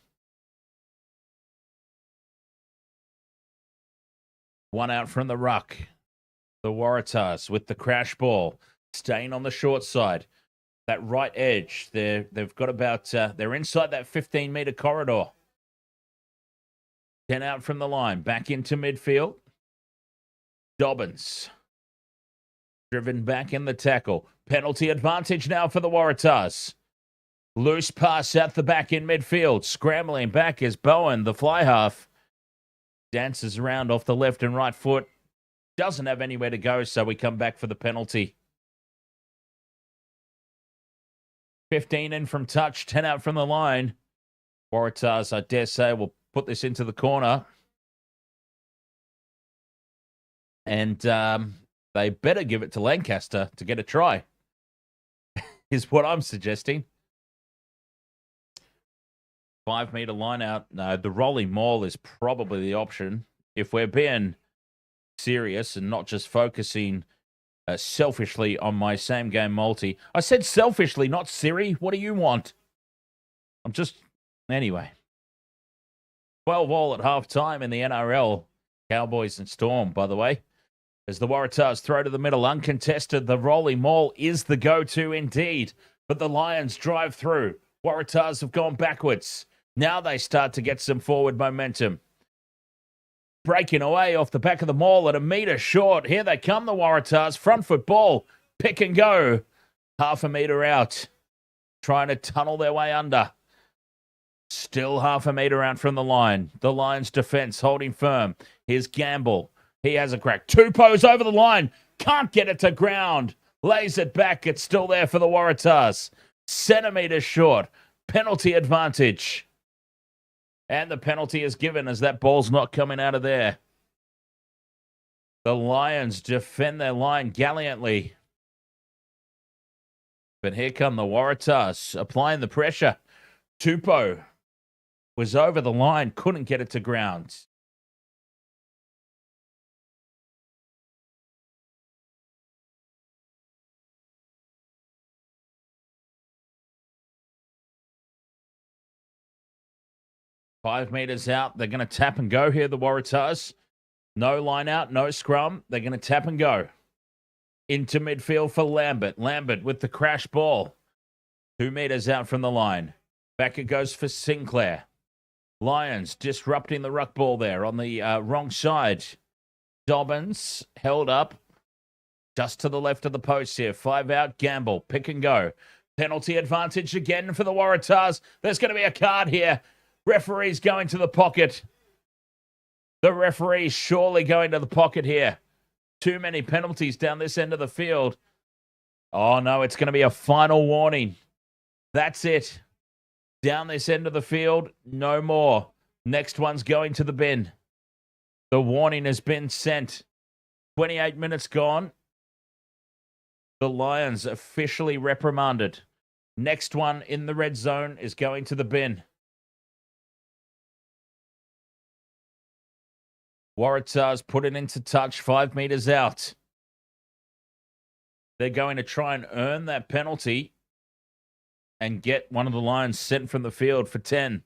1 out from the ruck. The Waratahs with the crash ball. Staying on the short side. That right edge. They've got about, they're inside that 15-meter corridor. 10 out from the line. Back into midfield. Dobbins. Driven back in the tackle. Penalty advantage now for the Waratahs. Loose pass out the back in midfield. Scrambling back is Bowen, the fly half. Dances around off the left and right foot. Doesn't have anywhere to go, so we come back for the penalty. 15 in from touch, 10 out from the line. Waratahs, I dare say, will put this into the corner. And they better give it to Lancaster to get a try, is what I'm suggesting. 5-meter line out. No, the rolling maul is probably the option. If we're being serious and not just focusing selfishly on my same game multi. I said selfishly, not Siri. What do you want? I'm just... Anyway. 12 all at halftime in the NRL. Cowboys and Storm, by the way. As the Waratahs throw to the middle, uncontested, the rolling maul is the go-to indeed. But the Lions drive through. Waratahs have gone backwards. Now they start to get some forward momentum. Breaking away off the back of the maul at a metre short. Here they come, the Waratahs. Front foot ball. Pick and go. Half a metre out. Trying to tunnel their way under. Still half a metre out from the line. The Lions defence holding firm. Here's Gamble. He has a crack. Tupou's over the line. Can't get it to ground. Lays it back. It's still there for the Waratahs. Centimetres short. Penalty advantage. And the penalty is given as that ball's not coming out of there. The Lions defend their line gallantly. But here come the Waratahs applying the pressure. Tupou was over the line, couldn't get it to ground. Five meters out. They're going to tap and go here, the Waratahs. No line out, no scrum. They're going to tap and go. Into midfield for Lambert. Lambert with the crash ball. 2 meters out from the line. Back it goes for Sinclair. Lions disrupting the ruck ball there on the wrong side. Dobbins held up just to the left of the post here. 5 out, Gamble. Pick and go. Penalty advantage again for the Waratahs. There's going to be a card here. Referee's going to the pocket. The referee's surely going to the pocket here. Too many penalties down this end of the field. Oh, no, it's going to be a final warning. That's it. Down this end of the field, no more. Next one's going to the bin. The warning has been sent. 28 minutes gone. The Lions officially reprimanded. Next one in the red zone is going to the bin. Waratahs put it into touch 5 meters out. They're going to try and earn that penalty and get one of the Lions sent from the field for 10.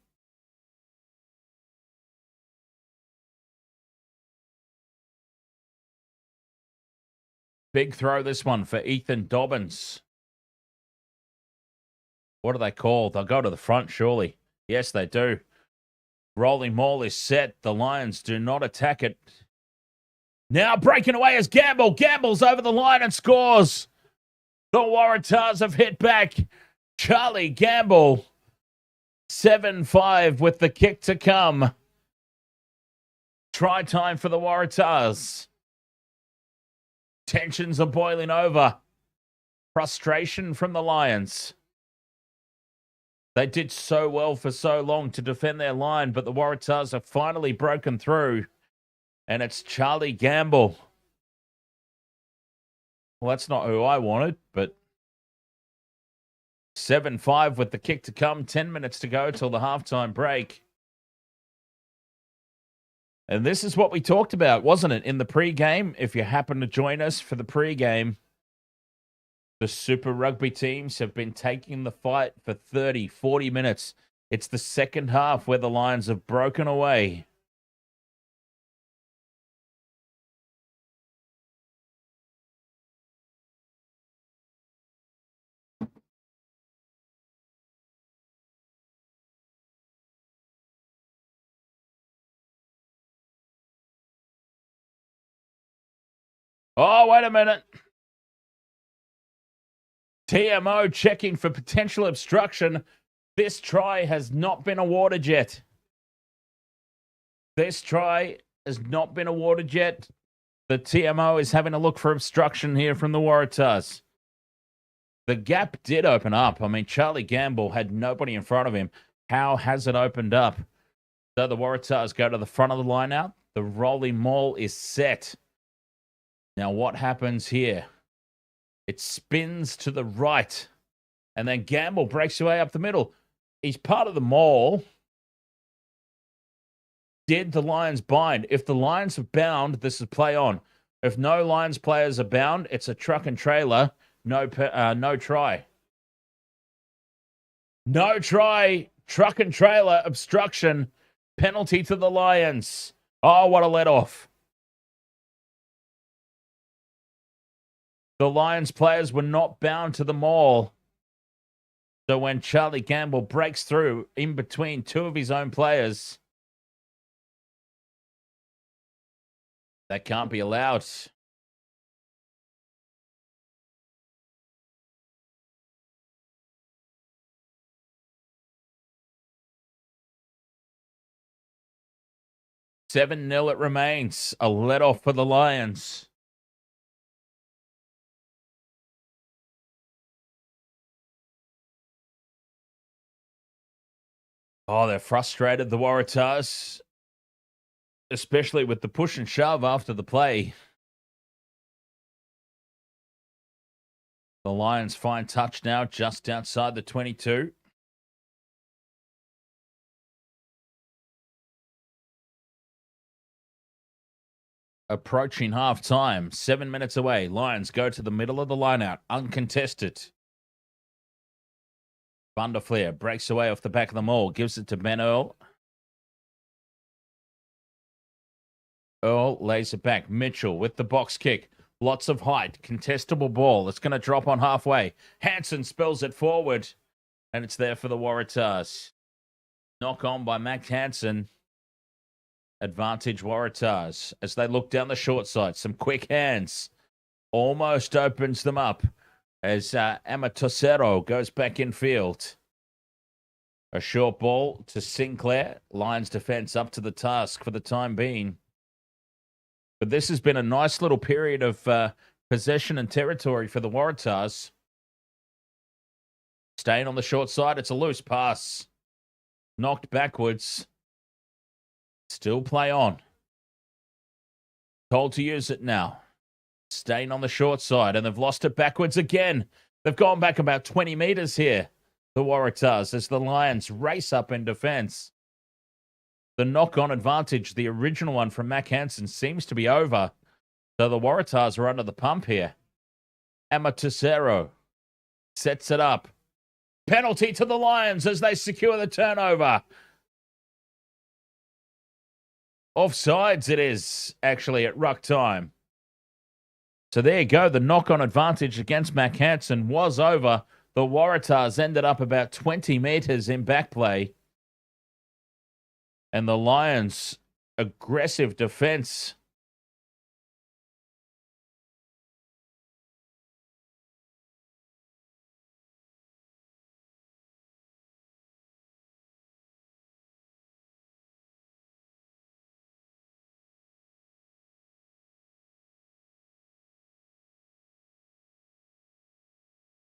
Big throw this one for Ethan Dobbins. What do they call? They'll go to the front, surely. Yes, they do. Rolling maul is set. The Lions do not attack it. Now breaking away is Gamble. Gamble's over the line and scores. The Waratahs have hit back. Charlie Gamble. 7-5 with the kick to come. Try time for the Waratahs. Tensions are boiling over. Frustration from the Lions. They did so well for so long to defend their line, but the Waratahs have finally broken through. And it's Charlie Gamble. Well, that's not who I wanted, but 7-5 with the kick to come. 10 minutes to go till the halftime break. And this is what we talked about, wasn't it, in the pregame? If you happen to join us for the pregame, the Super Rugby teams have been taking the fight for 30, 40 minutes. It's the second half where the Lions have broken away. Oh, wait a minute. TMO checking for potential obstruction. This try has not been awarded yet. This try has not been awarded yet. The TMO is having a look for obstruction here from the Waratahs. The gap did open up. I mean, Charlie Gamble had nobody in front of him. How has it opened up? So the Waratahs go to the front of the line out. The rolling maul is set. Now what happens here? It spins to the right. And then Gamble breaks away up the middle. He's part of the maul. Did the Lions bind? If the Lions have bound, this is play on. If no Lions players are bound, it's a truck and trailer. No try. No try. Truck and trailer obstruction. Penalty to the Lions. Oh, what a let off. The Lions players were not bound to the maul. So when Charlie Gamble breaks through in between two of his own players, that can't be allowed. $7-0 it remains. A let off for the Lions. Oh, they're frustrated, the Waratahs. Especially with the push and shove after the play. The Lions find touch now just outside the 22. Approaching half time, 7 minutes away. Lions go to the middle of the lineout, uncontested. Thunderflare breaks away off the back of the maul, gives it to Ben Earl. Earl lays it back. Mitchell with the box kick. Lots of height. Contestable ball. It's going to drop on halfway. Hansen spells it forward. And it's there for the Waratahs. Knock on by Mac Hansen. Advantage Waratahs as they look down the short side. Some quick hands. Almost opens them up as Amatosero goes back in field. A short ball to Sinclair. Lions defense up to the task for the time being. But this has been a nice little period of possession and territory for the Waratahs. Staying on the short side, it's a loose pass. Knocked backwards. Still play on. Told to use it now. Staying on the short side, and they've lost it backwards again. They've gone back about 20 metres here, the Waratahs, as the Lions race up in defence. The knock-on advantage, the original one from Mac Hansen, seems to be over. So the Waratahs are under the pump here. Amatisero sets it up. Penalty to the Lions as they secure the turnover. Offsides it is, actually, at ruck time. So there you go. The knock-on advantage against Mac Hansen was over. The Waratahs ended up about 20 metres in back play. And the Lions' aggressive defence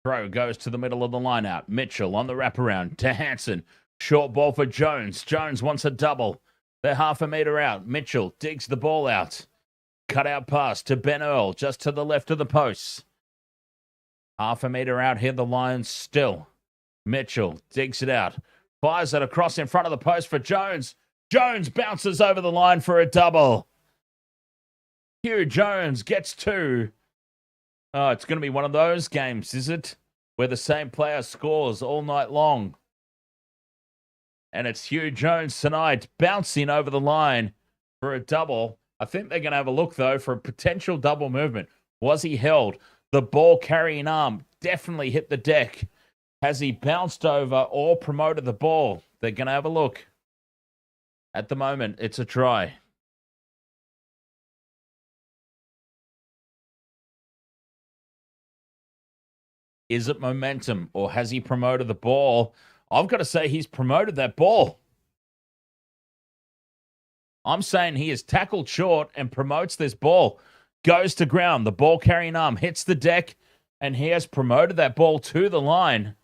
throw goes to the middle of the line out. Mitchell on the wraparound to Hansen. Short ball for Jones. Jones wants a double. They're half a metre out. Mitchell digs the ball out. Cut out pass to Ben Earl, just to the left of the posts. Half a metre out here, the Lions still. Mitchell digs it out. Fires it across in front of the post for Jones. Jones bounces over the line for a double. Hugh Jones gets two. Oh, it's going to be one of those games, is it? Where the same player scores all night long. And it's Hugh Jones tonight bouncing over the line for a double. I think they're going to have a look, though, for a potential double movement. Was he held? The ball carrying arm definitely hit the deck. Has he bounced over or promoted the ball? They're going to have a look. At the moment, it's a try. Is it momentum or has he promoted the ball? I've got to say he's promoted that ball. I'm saying he is tackled short and promotes this ball. Goes to ground. The ball carrying arm hits the deck and he has promoted that ball to the line.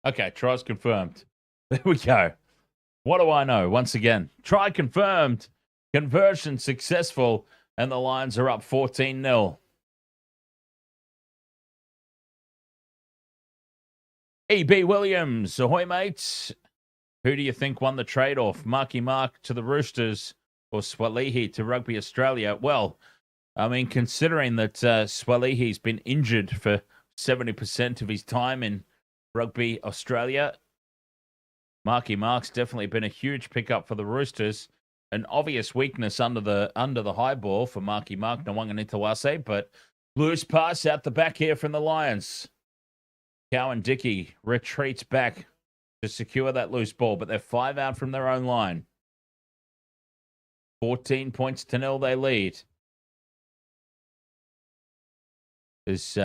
Okay, try's confirmed. There we go. What do I know? Once again, try confirmed. Conversion successful, and the Lions are up 14-0. E.B. Williams, ahoy mates. Who do you think won the trade-off? Marky Mark to the Roosters or Swalihi to Rugby Australia? Well, I mean, considering that Swalihi's been injured for 70% of his time in Rugby Australia, Marky Mark's definitely been a huge pickup for the Roosters. An obvious weakness under the high ball for Marky Mark Nwanganitawase, but loose pass out the back here from the Lions. Cowan Dickey retreats back to secure that loose ball, but they're 5 out from their own line. 14 points to 0 they lead. As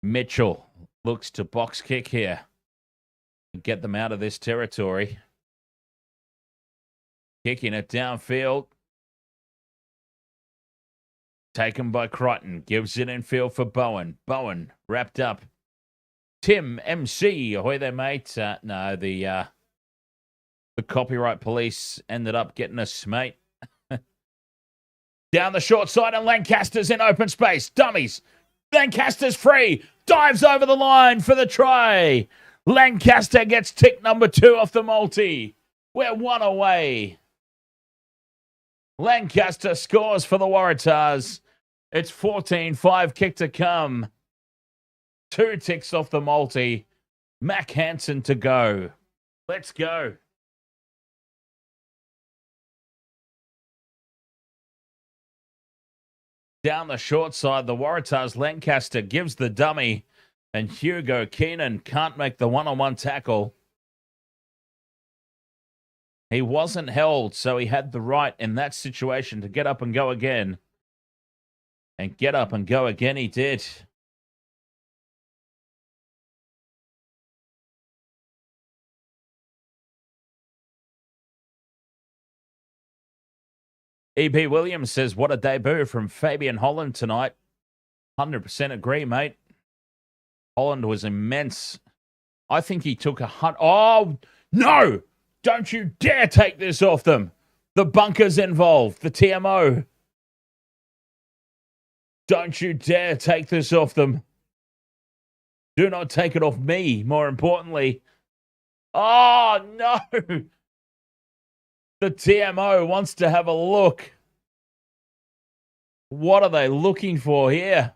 Mitchell looks to box kick here and get them out of this territory. Kicking it downfield. Taken by Crichton. Gives it infield for Bowen. Bowen wrapped up. Tim MC. Ahoy there, mate. No, the copyright police ended up getting us, mate. Down the short side, and Lancaster's in open space. Dummies. Lancaster's free. Dives over the line for the try. Lancaster gets tick number 2 off the multi. We're 1 away. Lancaster scores for the Waratahs. It's 14-5 kick to come. 2 ticks off the multi. Mac Hansen to go. Let's go. Down the short side, the Waratahs, Lancaster gives the dummy, and Hugo Keenan can't make the one-on-one tackle. He wasn't held, so he had the right in that situation to get up and go again. And get up and go again he did. E.B. Williams says, what a debut from Fabian Holland tonight. 100% agree, mate. Holland was immense. I think he took Oh, No! Don't you dare take this off them. The bunker's involved. The TMO. Don't you dare take this off them. Do not take it off me, more importantly. Oh, no! The TMO wants to have a look. What are they looking for here?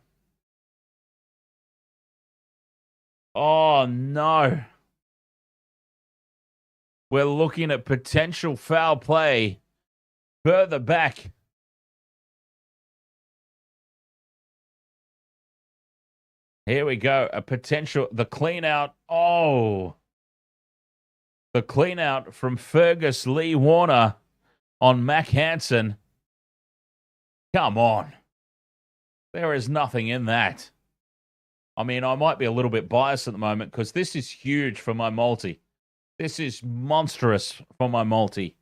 Oh, no. We're looking at potential foul play further back. Here we go. A potential, the clean out. Oh. The clean out from Fergus Lee Warner on Mac Hansen. Come on. There is nothing in that. I mean, I might be a little bit biased at the moment because this is huge for my multi. This is monstrous for my multi.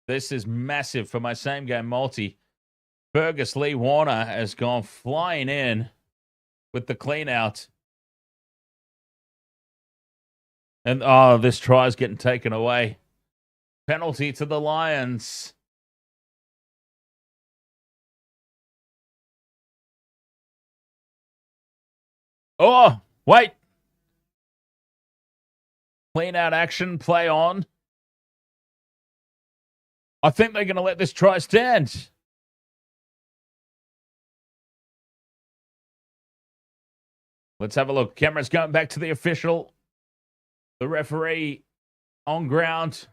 This is massive for my same game multi. Fergus Lee Warner has gone flying in with the clean out. And, oh, this try is getting taken away. Penalty to the Lions. Oh, wait. Clean out action, play on. I think they're going to let this try stand. Let's have a look. Camera's going back to the official. The referee on ground.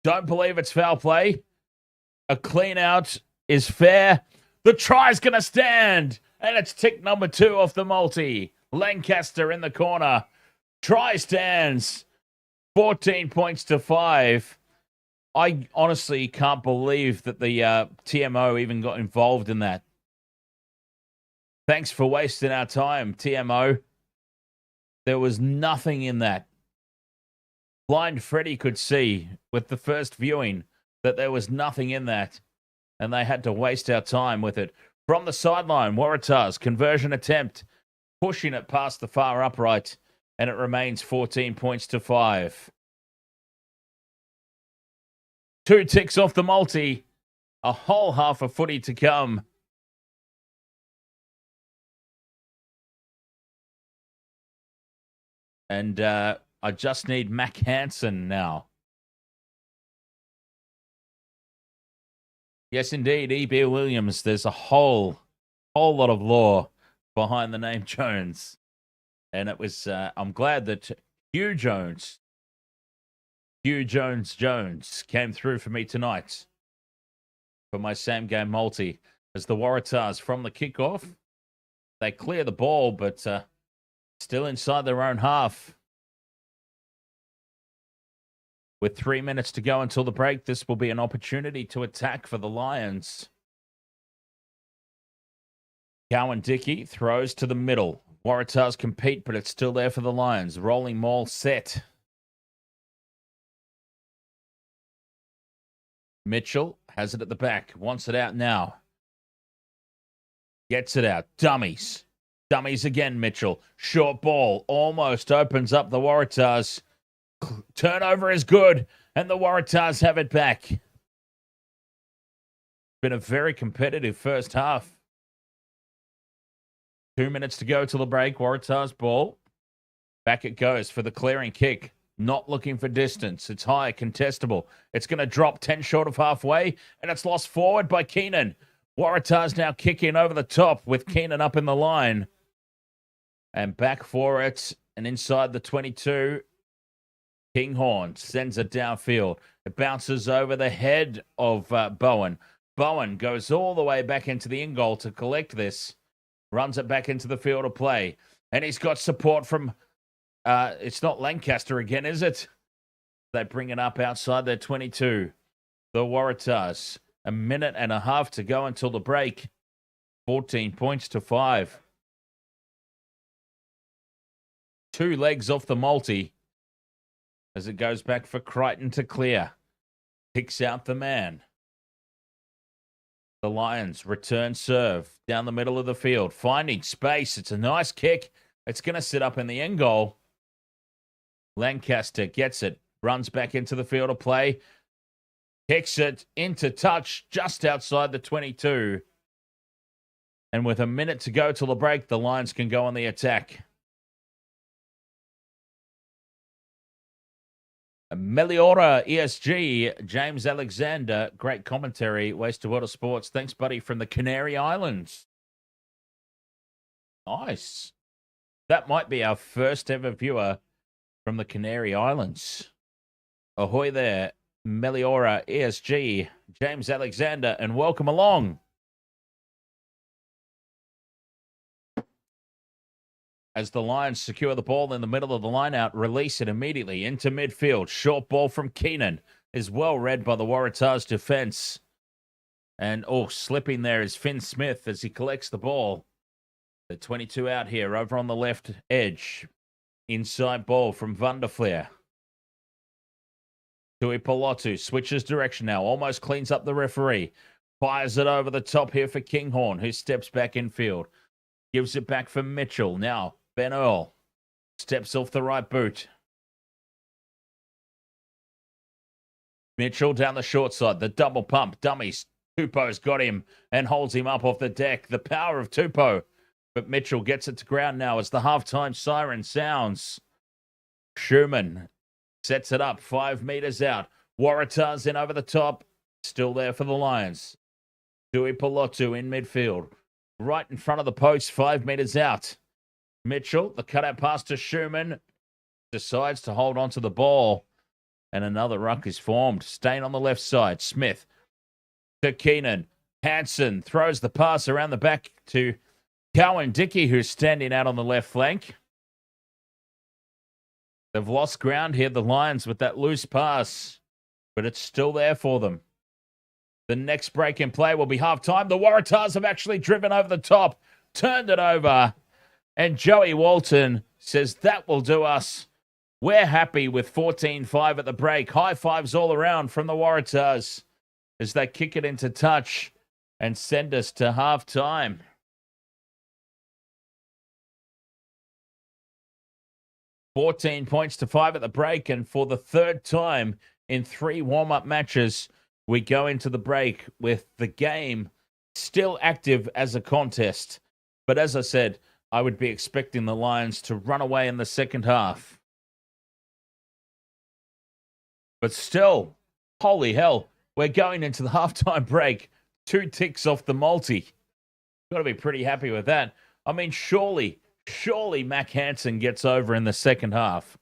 Don't believe it's foul play. A clean out is fair. The try's going to stand. And it's tick number 2 off the multi. Lancaster in the corner. Try stands. 14 points to 5. I honestly can't believe that the TMO even got involved in that. Thanks for wasting our time, TMO. There was nothing in that. Blind Freddy could see with the first viewing that there was nothing in that. And they had to waste our time with it. From the sideline, Waratahs, conversion attempt. Pushing it past the far upright. And it remains 14 points to 5. 2 ticks off the multi. A whole half a footy to come. And I just need Mac Hansen now. Yes, indeed, E.B. Williams. There's a whole lot of lore behind the name Jones. And it was, I'm glad that Hugh Jones came through for me tonight for my same game multi. As the Waratahs from the kickoff, they clear the ball, but still inside their own half. With 3 minutes to go until the break, this will be an opportunity to attack for the Lions. Cowan Dickey throws to the middle. Waratahs compete, but it's still there for the Lions. Rolling maul set. Mitchell has it at the back. Wants it out now. Gets it out. Dummies. Dummies again, Mitchell. Short ball. Almost opens up the Waratahs. Turnover is good. And the Waratahs have it back. Been a very competitive first half. 2 minutes to go till the break. Waratahs ball. Back it goes for the clearing kick. Not looking for distance. It's high, contestable. It's going to drop 10 short of halfway, and it's lost forward by Keenan. Waratahs now kicking over the top with Keenan up in the line. And back for it, and inside the 22, Kinghorn sends it downfield. It bounces over the head of Bowen. Bowen goes all the way back into the in-goal to collect this. Runs it back into the field of play. And he's got support from... it's not Lancaster again, is it? They bring it up outside their 22. The Waratahs. A minute and a half to go until the break. 14 points to 5. 2 legs off the multi. As it goes back for Crichton to clear. Picks out the man. The Lions return serve down the middle of the field, finding space. It's a nice kick. It's going to sit up in the end goal. Lancaster gets it, runs back into the field of play, kicks it into touch just outside the 22. And with a minute to go till the break, the Lions can go on the attack. Meliora ESG, James Alexander, great commentary, Waste of Water Sports. Thanks, buddy, from the Canary Islands. Nice. That might be our first ever viewer from the Canary Islands. Ahoy there, Meliora ESG, James Alexander, and welcome along. As the Lions secure the ball in the middle of the line-out, release it immediately into midfield. Short ball from Keenan is well read by the Waratahs defense. And, slipping there is Finn Smith as he collects the ball. The 22 out here over on the left edge. Inside ball from Vanderfleer. Tuipulotu switches direction now. Almost cleans up the referee. Fires it over the top here for Kinghorn, who steps back in field. Gives it back for Mitchell. Now, Ben Earl steps off the right boot. Mitchell down the short side. The double pump. Dummies. Tupou's got him and holds him up off the deck. The power of Tupou. But Mitchell gets it to ground now as the halftime siren sounds. Schumann sets it up 5 meters out. Waratahs in over the top. Still there for the Lions. Tuipulotu in midfield. Right in front of the post, 5 meters out. Mitchell, the cutout pass to Schumann, decides to hold on to the ball. And another ruck is formed. Staying on the left side. Smith to Keenan. Hansen throws the pass around the back to Cowan Dickey, who's standing out on the left flank. They've lost ground here, the Lions, with that loose pass. But it's still there for them. The next break in play will be halftime. The Waratahs have actually driven over the top, turned it over, and Joey Walton says that will do us. We're happy with 14-5 at the break. High fives all around from the Waratahs as they kick it into touch and send us to halftime. $14 points to 5 at the break, and for the third time in 3 warm-up matches, we go into the break with the game still active as a contest. But as I said, I would be expecting the Lions to run away in the second half. But still, holy hell, we're going into the halftime break. 2 ticks off the multi. Got to be pretty happy with that. I mean, surely Mac Hansen gets over in the second half.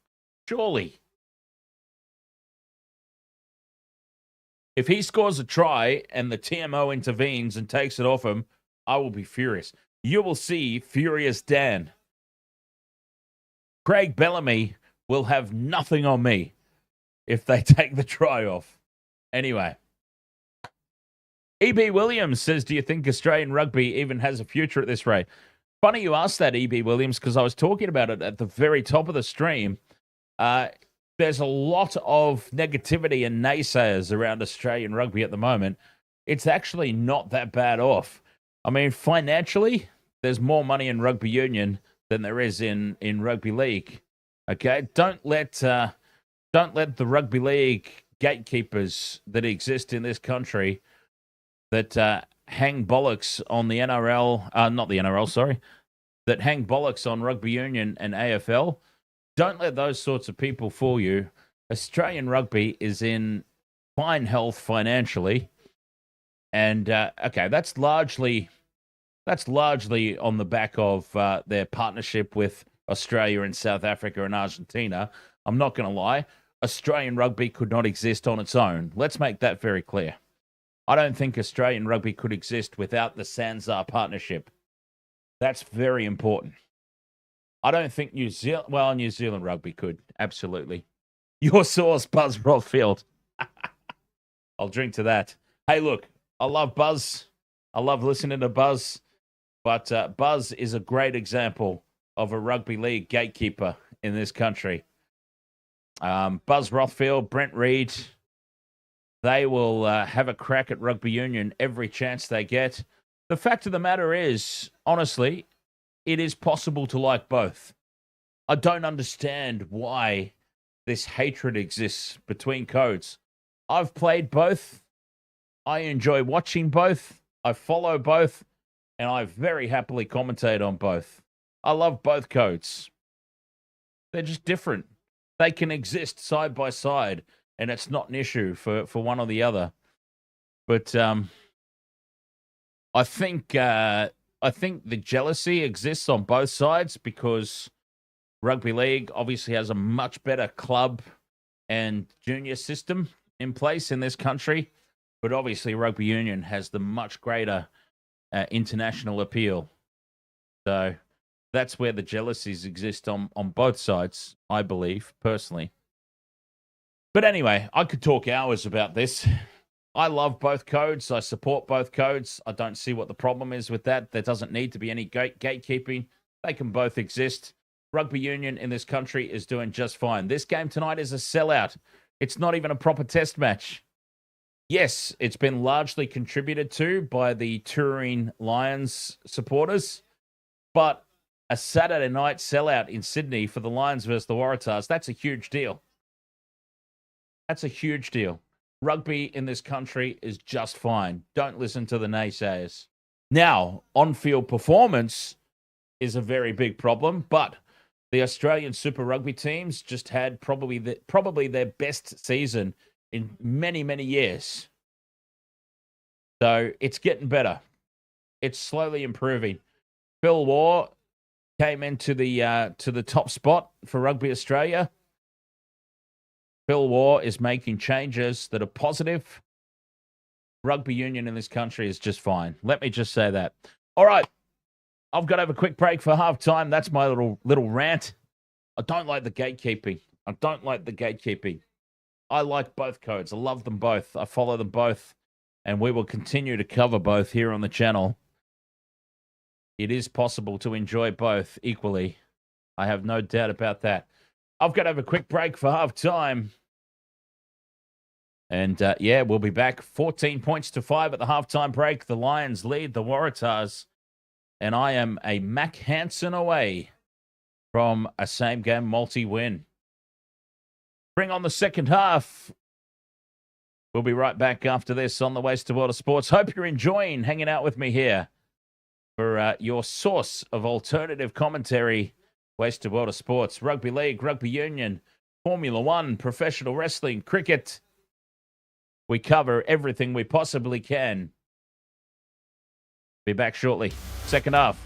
Surely. If he scores a try and the TMO intervenes and takes it off him, I will be furious. You will see Furious Dan. Craig Bellamy will have nothing on me if they take the try off. Anyway. E.B. Williams says, do you think Australian rugby even has a future at this rate? Funny you asked that, E.B. Williams, because I was talking about it at the very top of the stream. There's a lot of negativity and naysayers around Australian rugby at the moment. It's actually not that bad off. I mean, financially, there's more money in rugby union than there is in rugby league. Okay, don't let the rugby league gatekeepers that exist in this country that hang bollocks on the NRL, not the NRL, sorry, that hang bollocks on rugby union and AFL. Don't let those sorts of people fool you. Australian rugby is in fine health financially. And, okay, that's largely on the back of their partnership with Australia and South Africa and Argentina. I'm not going to lie. Australian rugby could not exist on its own. Let's make that very clear. I don't think Australian rugby could exist without the Sanzar partnership. That's very important. I don't think New Zealand rugby could. Absolutely. Your source, Buzz Rothfield. I'll drink to that. Hey, look, I love Buzz. I love listening to Buzz. But Buzz is a great example of a rugby league gatekeeper in this country. Buzz Rothfield, Brent Reed, They will have a crack at rugby union every chance they get. The fact of the matter is, honestly, it is possible to like both. I don't understand why this hatred exists between codes. I've played both. I enjoy watching both. I follow both. And I very happily commentate on both. I love both codes. They're just different. They can exist side by side, and it's not an issue for one or the other. But I think the jealousy exists on both sides because rugby league obviously has a much better club and junior system in place in this country, but obviously rugby union has the much greater international appeal. So that's where the jealousies exist on both sides, I believe, personally. But anyway, I could talk hours about this. I love both codes. I support both codes. I don't see what the problem is with that. There doesn't need to be any gatekeeping. They can both exist. Rugby union in this country is doing just fine. This game tonight is a sellout. It's not even a proper test match. Yes, it's been largely contributed to by the touring Lions supporters, but a Saturday night sellout in Sydney for the Lions versus the Waratahs, that's a huge deal. That's a huge deal. Rugby in this country is just fine. Don't listen to the naysayers. Now, on-field performance is a very big problem, but the Australian Super Rugby teams just had probably their best season in many, many years. So it's getting better. It's slowly improving. Phil Waugh came into the top spot for Rugby Australia. Phil Waugh is making changes that are positive. Rugby union in this country is just fine. Let me just say that. All right. I've got to have a quick break for halftime. That's my little rant. I don't like the gatekeeping. I like both codes. I love them both. I follow them both. And we will continue to cover both here on the channel. It is possible to enjoy both equally. I have no doubt about that. I've got to have a quick break for halftime. And we'll be back 14 points to 5 at the halftime break. The Lions lead the Waratahs. And I am a Mac Hansen away from a same-game multi-win. Bring on the second half. We'll be right back after this on the Waste of Water Sports. Hope you're enjoying hanging out with me here for your source of alternative commentary, Waste of Water Sports, Rugby League, Rugby Union, Formula One, professional wrestling, cricket. We cover everything we possibly can. Be back shortly. Second half.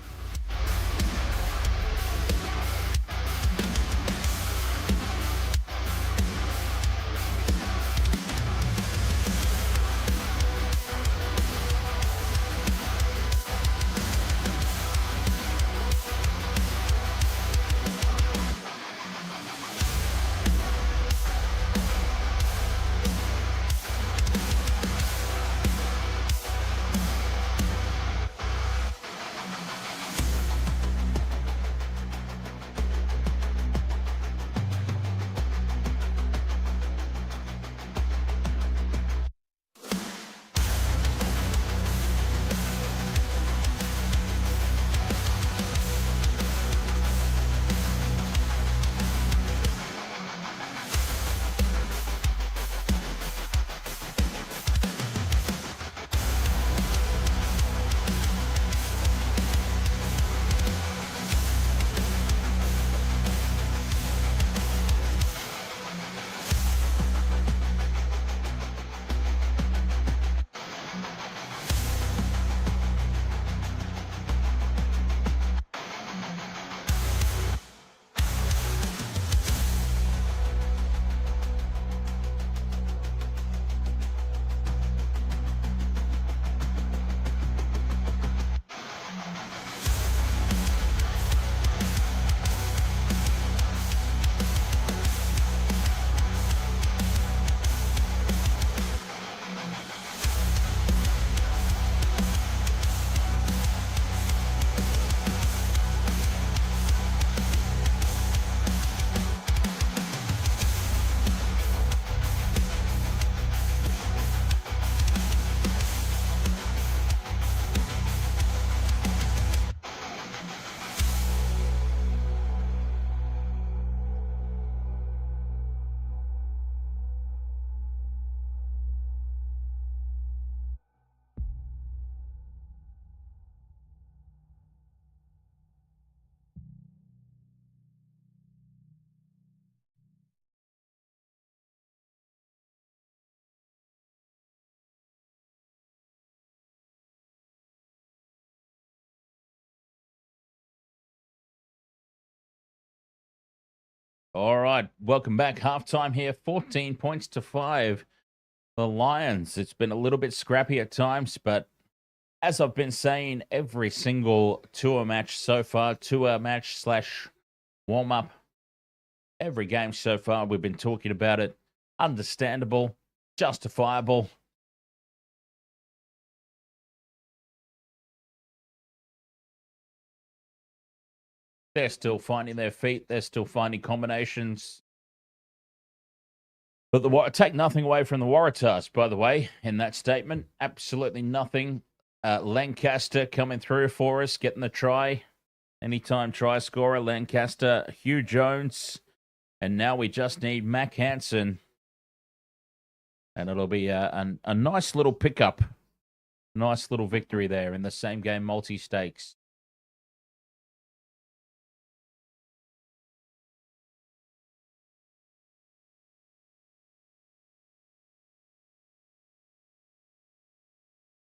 All right, welcome back. Halftime here, 14 points to 5. The Lions. It's been a little bit scrappy at times, but as I've been saying, every single tour match so far, tour match slash warm up, every game so far, we've been talking about it. Understandable, justifiable. They're still finding their feet. They're still finding combinations. But take nothing away from the Waratahs, by the way, in that statement. Absolutely nothing. Lancaster coming through for us, getting the try. Anytime try scorer, Lancaster, Hugh Jones. And now we just need Mac Hansen. And it'll be a nice little pickup. Nice little victory there in the same game multi-stakes.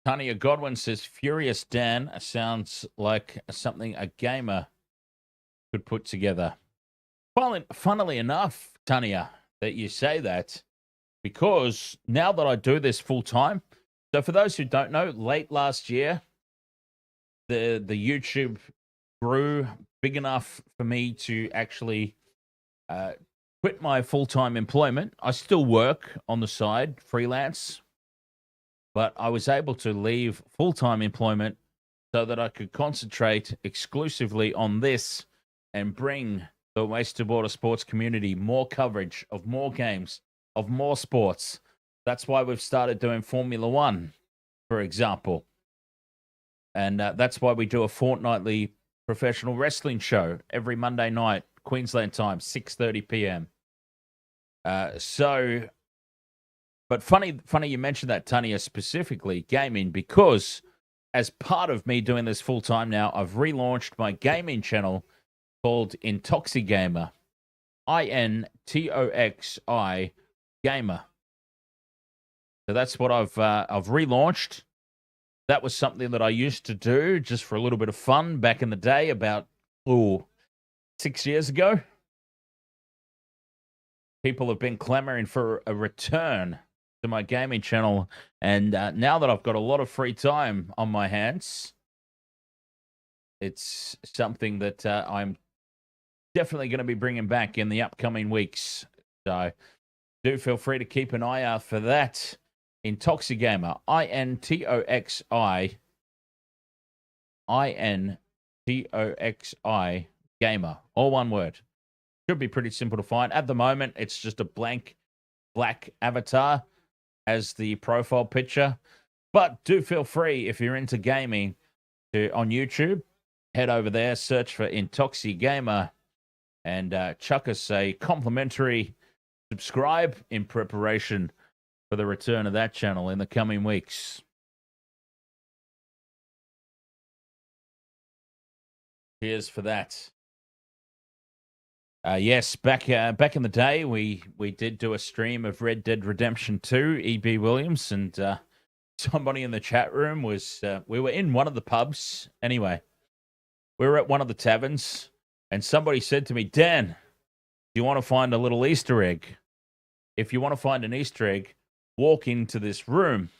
Tanya Godwin says, Furious Dan sounds like something a gamer could put together. Funnily enough, Tanya, that you say that, because now that I do this full time, so for those who don't know, late last year, the YouTube grew big enough for me to actually quit my full-time employment. I still work on the side, freelance, but I was able to leave full-time employment so that I could concentrate exclusively on this and bring the Wasted Water sports community more coverage of more games, of more sports. That's why we've started doing Formula One, for example. And that's why we do a fortnightly professional wrestling show every Monday night, Queensland time, 6:30 p.m. But funny you mentioned that, Tanya, specifically gaming, because as part of me doing this full time now, I've relaunched my gaming channel called Intoxi Gamer, INTOXI Gamer. So that's what I've relaunched. That was something that I used to do just for a little bit of fun back in the day, about 6 years ago. People have been clamoring for a return to my gaming channel, and now that I've got a lot of free time on my hands, it's something that I'm definitely going to be bringing back in the upcoming weeks. So do feel free to keep an eye out for that. Intoxi Gamer, INTOXI Gamer, all one word. Should be pretty simple to find. At the moment, it's just a blank black avatar as the profile picture. But do feel free, if you're into gaming, on YouTube, head over there, search for Intoxi Gamer, and chuck us a complimentary subscribe in preparation for the return of that channel in the coming weeks. Cheers for that. Yes, back in the day, we did do a stream of Red Dead Redemption 2, E.B. Williams, and somebody in the chat room was, we were in one of the pubs. Anyway, we were at one of the taverns, and somebody said to me, Dan, do you want to find a little Easter egg? If you want to find an Easter egg, walk into this room.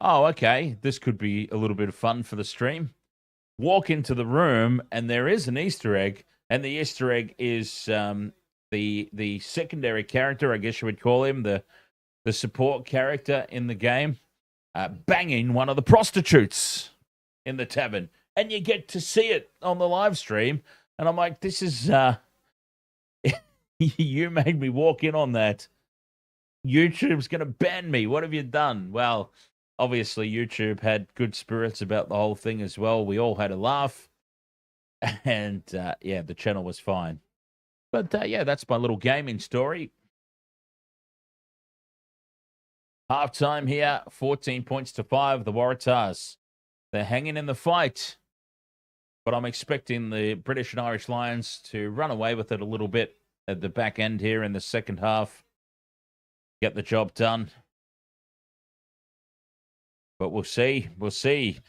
Oh, okay, this could be a little bit of fun for the stream. Walk into the room, and there is an Easter egg, and the Easter egg is the secondary character, I guess you would call him, the support character in the game, banging one of the prostitutes in the tavern. And you get to see it on the live stream. And I'm like, this is... you made me walk in on that. YouTube's going to ban me. What have you done? Well, obviously YouTube had good spirits about the whole thing as well. We all had a laugh. And, yeah, the channel was fine. But, yeah, that's my little gaming story. Halftime here, 14 points to 5. The Waratahs, they're hanging in the fight. But I'm expecting the British and Irish Lions to run away with it a little bit at the back end here in the second half. Get the job done. But we'll see. We'll see.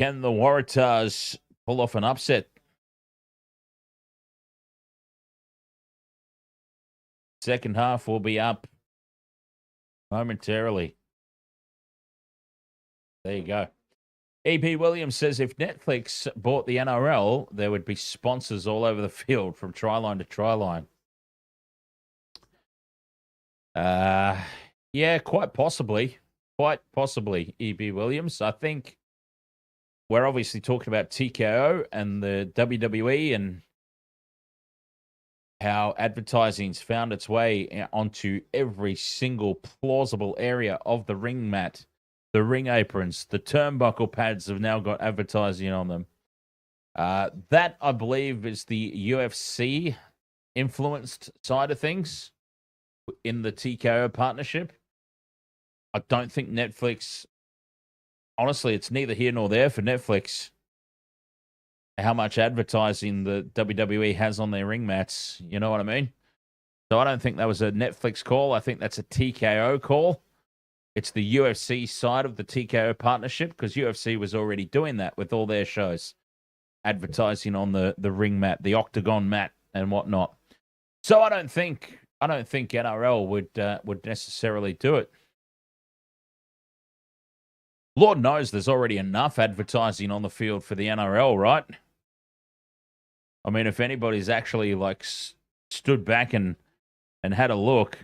Can the Waratahs pull off an upset? Second half will be up momentarily. There you go. EP Williams says if Netflix bought the NRL, there would be sponsors all over the field from try line to try line. Yeah, quite possibly. Quite possibly, EB Williams. I think we're obviously talking about TKO and the WWE and how advertising's found its way onto every single plausible area of the ring mat. The ring aprons, the turnbuckle pads have now got advertising on them. That, I believe, is the UFC influenced side of things in the TKO partnership. I don't think Netflix, honestly, it's neither here nor there for Netflix how much advertising the WWE has on their ring mats. You know what I mean? So I don't think that was a Netflix call. I think that's a TKO call. It's the UFC side of the TKO partnership because UFC was already doing that with all their shows, advertising on the ring mat, the octagon mat, and whatnot. So I don't think NRL would necessarily do it. Lord knows there's already enough advertising on the field for the NRL, right? I mean, if anybody's actually like stood back and had a look,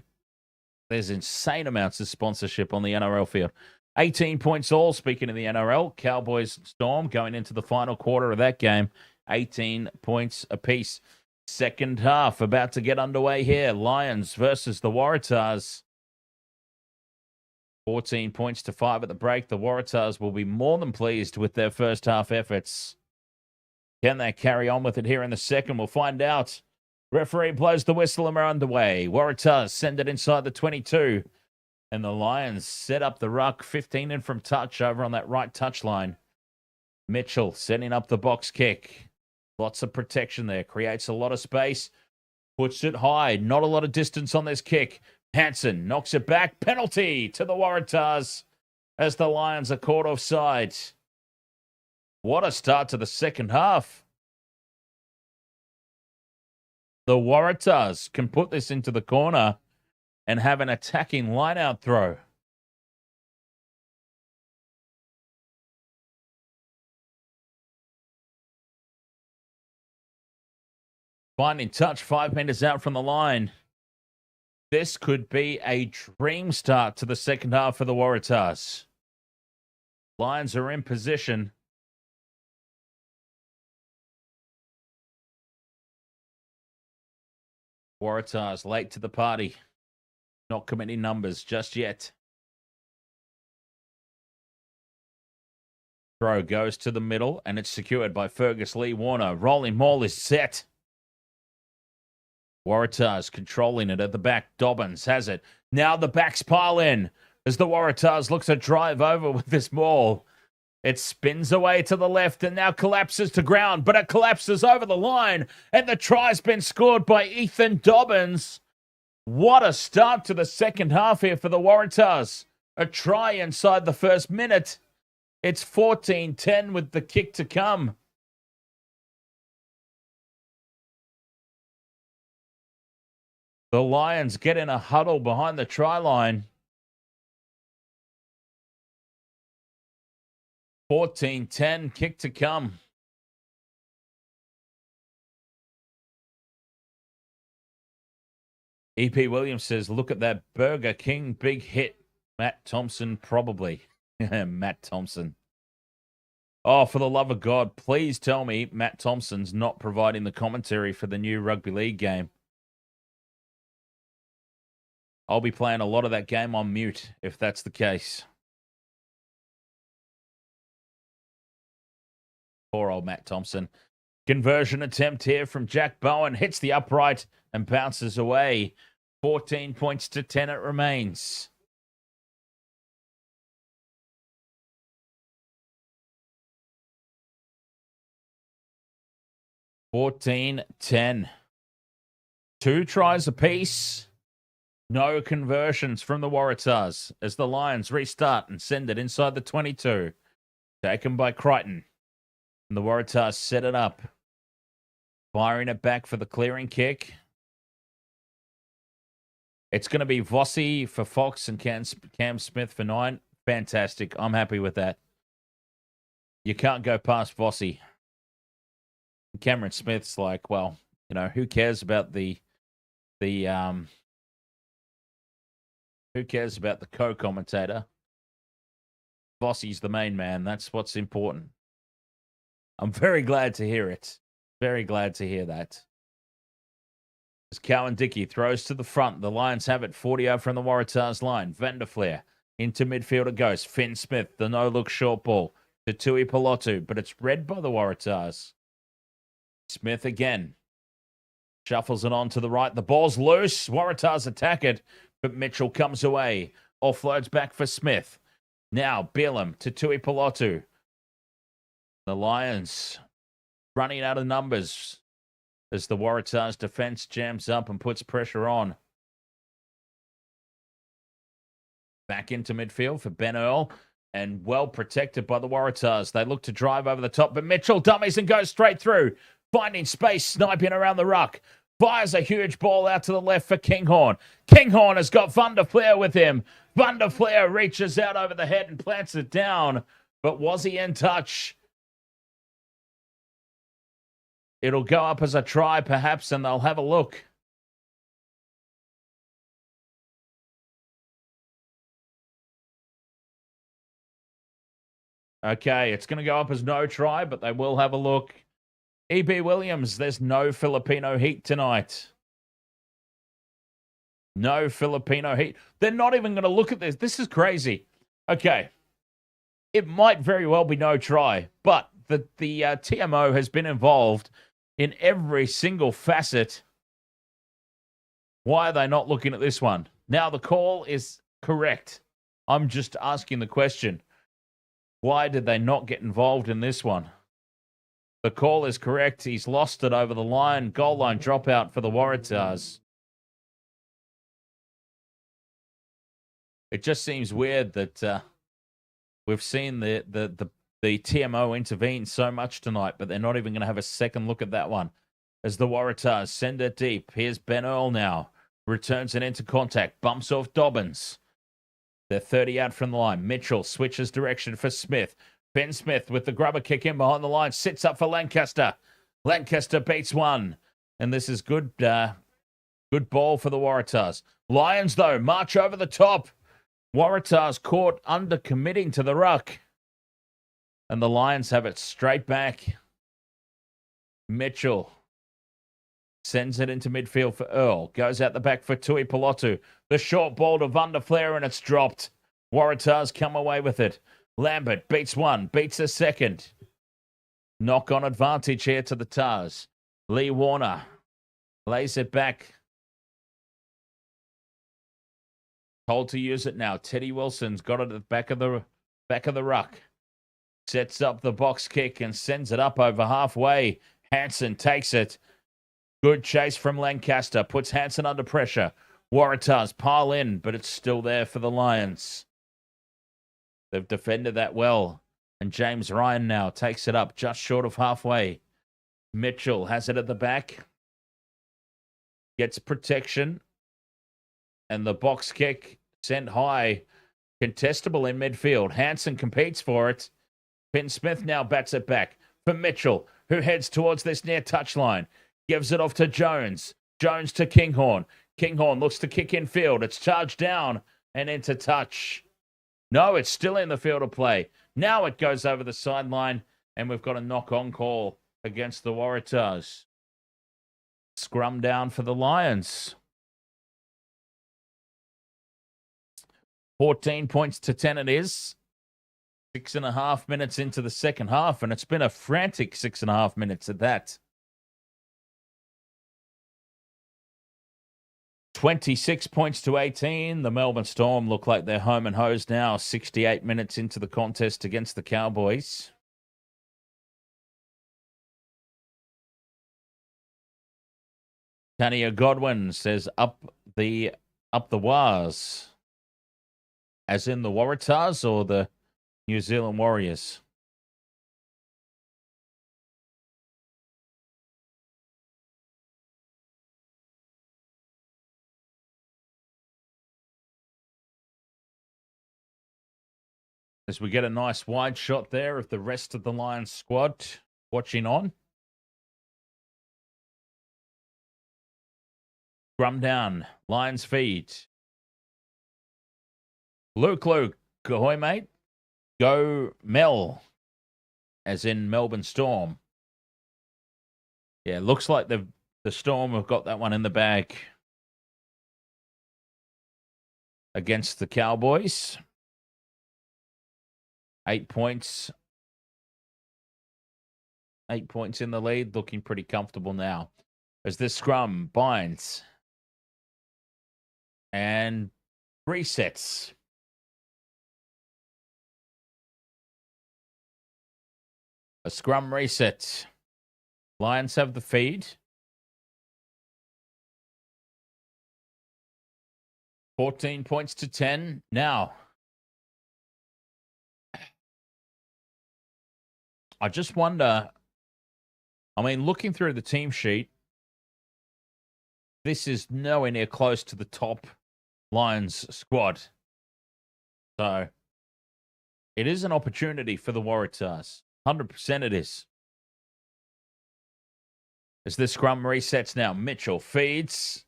there's insane amounts of sponsorship on the NRL field. 18 points all, speaking of the NRL. Cowboys Storm going into the final quarter of that game. 18 points apiece. Second half about to get underway here. Lions versus the Waratahs. 14 points to 5 at the break. The Waratahs will be more than pleased with their first half efforts. Can they carry on with it here in the second? We'll find out. Referee blows the whistle and we're underway. Waratahs send it inside the 22. And the Lions set up the ruck. 15 in from touch over on that right touch line. Mitchell setting up the box kick. Lots of protection there. Creates a lot of space. Puts it high. Not a lot of distance on this kick. Hansen knocks it back. Penalty to the Waratahs as the Lions are caught offside. What a start to the second half. The Waratahs can put this into the corner and have an attacking line-out throw. Finding touch 5 meters out from the line. This could be a dream start to the second half for the Waratahs. Lions are in position. Waratahs late to the party. Not committing numbers just yet. Throw goes to the middle and it's secured by Fergus Lee Warner. Rolling maul is set. Waratahs controlling it at the back. Dobbins has it. Now the backs pile in as the Waratahs looks to drive over with this ball. It spins away to the left and now collapses to ground, but it collapses over the line and the try's been scored by Ethan Dobbins. What a start to the second half here for the Waratahs. A try inside the first minute. It's 14-10 with the kick to come. The Lions get in a huddle behind the try line. 14-10, kick to come. EP Williams says, look at that Burger King big hit. Matt Thompson, probably. Matt Thompson. Oh, for the love of God, please tell me Matt Thompson's not providing the commentary for the new rugby league game. I'll be playing a lot of that game on mute if that's the case. Poor old Matt Thompson. Conversion attempt here from Jack Bowen. Hits the upright and bounces away. 14 points to 10 it remains. (14-10). 2 tries apiece. No conversions from the Waratahs as the Lions restart and send it inside the 22. Taken by Crichton. And the Waratahs set it up. Firing it back for the clearing kick. It's going to be Vossi for Fox and Cam Smith for 9. Fantastic. I'm happy with that. You can't go past Vossi. Cameron Smith's like, well, who cares about the who cares about the co-commentator? Vossi's the main man. That's what's important. I'm very glad to hear it. Very glad to hear that. As Cowan Dickey throws to the front, the Lions have it 40 over from the Waratahs line. Vanderflair into midfield it goes. Finn Smith, the no-look short ball to Tui Pelotu, but it's read by the Waratahs. Smith again. Shuffles it on to the right. The ball's loose. Waratahs attack it, but Mitchell comes away. Offloads back for Smith. Now Bielam to Tui Pelotu. The Lions running out of numbers as the Waratahs defense jams up and puts pressure on. Back into midfield for Ben Earl and well protected by the Waratahs. They look to drive over the top, but Mitchell dummies and goes straight through. Finding space, sniping around the ruck. Fires a huge ball out to the left for Kinghorn. Kinghorn has got Vanderflair with him. Vanderflair reaches out over the head and plants it down. But was he in touch? It'll go up as a try, perhaps, and they'll have a look. Okay, it's going to go up as no try, but they will have a look. E.B. Williams, there's no Filipino heat tonight. No Filipino heat. They're not even going to look at this. This is crazy. Okay. It might very well be no try, but the TMO has been involved in every single facet. Why are they not looking at this one? Now, the call is correct. I'm just asking the question. Why did they not get involved in this one? The call is correct. He's lost it over the line. Goal line dropout for the Waratahs. It just seems weird that we've seen the TMO intervene so much tonight, but they're not even going to have a second look at that one. As the Waratahs send it deep. Here's Ben Earl now. Returns it into contact. Bumps off Dobbins. They're 30 out from the line. Mitchell switches direction for Smith. Ben Smith with the grubber kick in behind the line. Sits up for Lancaster. Lancaster beats one. And this is good ball for the Waratahs. Lions, though, march over the top. Waratahs caught under committing to the ruck. And the Lions have it straight back. Mitchell sends it into midfield for Earl. Goes out the back for Tui Pelotu. The short ball to Vanderflair and it's dropped. Waratahs come away with it. Lambert beats one, beats a second. Knock on advantage here to the Tahs. Lee Warner lays it back. Told to use it now. Teddy Wilson's got it at the back of the ruck. Sets up the box kick and sends it up over halfway. Hansen takes it. Good chase from Lancaster. Puts Hansen under pressure. Waratahs pile in, but it's still there for the Lions. They've defended that well. And James Ryan now takes it up just short of halfway. Mitchell has it at the back. Gets protection. And the box kick sent high. Contestable in midfield. Hansen competes for it. Finn Smith now bats it back for Mitchell, who heads towards this near touchline. Gives it off to Jones. Jones to Kinghorn. Kinghorn looks to kick in field. It's charged down and into touch. No, it's still in the field of play. Now it goes over the sideline, and we've got a knock-on call against the Waratahs. Scrum down for the Lions. 14 points to 10 it is. 6.5 minutes into the second half, and it's been a frantic 6.5 minutes at that. 26 points to 18. The Melbourne Storm look like they're home and hosed now. 68 minutes into the contest against the Cowboys. Tania Godwin says up the Wars. As in the Waratahs or the New Zealand Warriors? As we get a nice wide shot there of the rest of the Lions squad watching on. Scrum down. Lions feed. Luke, ahoy, mate. Go Mel, as in Melbourne Storm. Yeah, looks like the Storm have got that one in the bag against the Cowboys. 8 points. 8 points in the lead, looking pretty comfortable now. As this scrum binds and resets. A scrum reset. Lions have the feed. 14 points to 10. Now, I just wonder, I mean, looking through the team sheet, this is nowhere near close to the top Lions squad. So, it is an opportunity for the Waratahs. 100% it is. As this scrum resets now, Mitchell feeds.